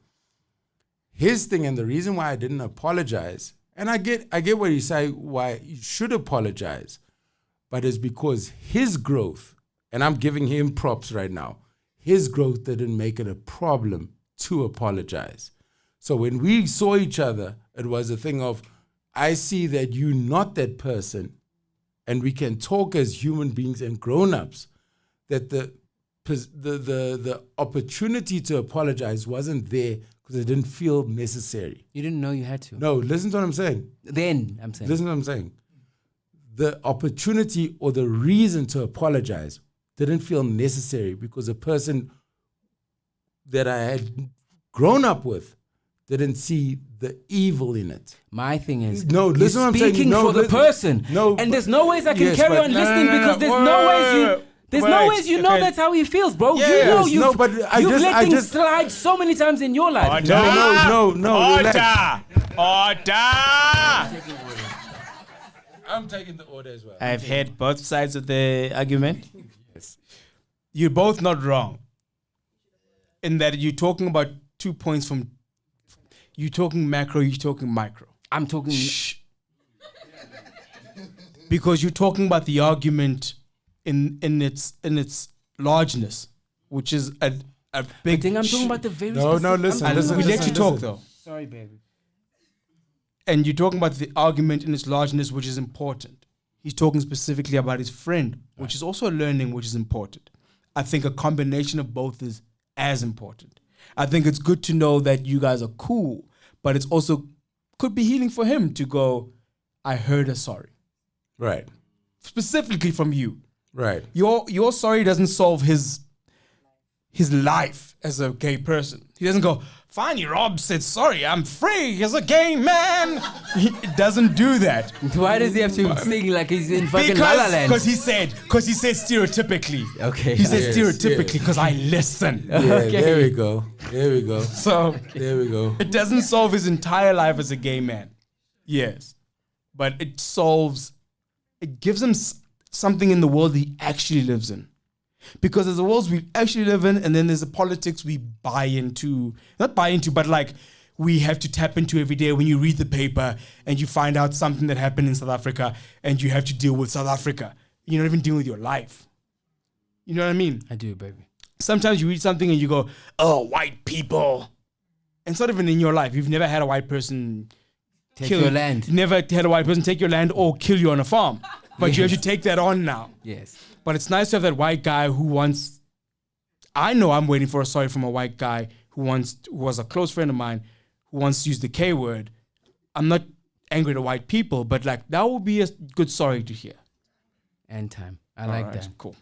His thing, and the reason why I didn't apologize, and I get what you say, why you should apologize, but it's because his growth, and I'm giving him props right now, his growth didn't make it a problem to apologize. So when we saw each other, it was a thing of, I see that you're not that person, and we can talk as human beings and grown-ups, that the opportunity to apologize wasn't there because it didn't feel necessary. You didn't know you had to. No, listen to what I'm saying. Then I'm saying. Listen to what I'm saying. The opportunity or the reason to apologize didn't feel necessary because the person that I had grown up with didn't see the evil in it. My thing is, No, you're listen what I'm saying. speaking No, for the listen. person. No, and there's no ways I can yes, carry but- on No, listening because there's no ways you. There's no ways you know that's how he feels, bro. Yeah, you know yes, you've, no, but you've let things slide so many times in your life. No, relax. Order! I'm taking the order as well. I've heard both sides of the argument. Yes. You're both not wrong. In that you're talking about 2 points from... You're talking macro, you're talking micro. I'm talking... Shh. Because you're talking about the argument in its largeness, which is a big... I'm talking about the very No, listen. We let you talk, though. Sorry, baby. And you're talking about the argument in its largeness, which is important. He's talking specifically about his friend, which is also learning, which is important. I think a combination of both is as important. I think it's good to know that you guys are cool, but it's also could be healing for him to go, I heard a sorry. Right. Specifically from you. Right. Your sorry doesn't solve his life as a gay person. He doesn't go, fine, Rob said sorry, I'm free as a gay man. He doesn't do that. Why does he have to sing like he's in fucking La La Land? Because he said stereotypically. Okay. He said Yes, stereotypically yes. because I listen. Yeah, Okay. There we go. So There we go. it doesn't solve his entire life as a gay man. Yes. But it gives him something in the world he actually lives in. Because there's the worlds we actually live in, and then there's the politics we but like we have to tap into every day when you read the paper and you find out something that happened in South Africa and you have to deal with South Africa. You're not even dealing with your life. You know what I mean? I do, baby. Sometimes you read something and you go, oh, white people. And it's not even in your life. You've never had a white person Take your land. Never had a white person take your land or kill you on a farm. But you have to take that on now. Yes. But it's nice to have that white guy who wants... I know I'm waiting for a sorry from a white guy who was a close friend of mine who wants to use the K word. I'm not angry at white people, but like that would be a good sorry to hear. And time. I like that. Cool.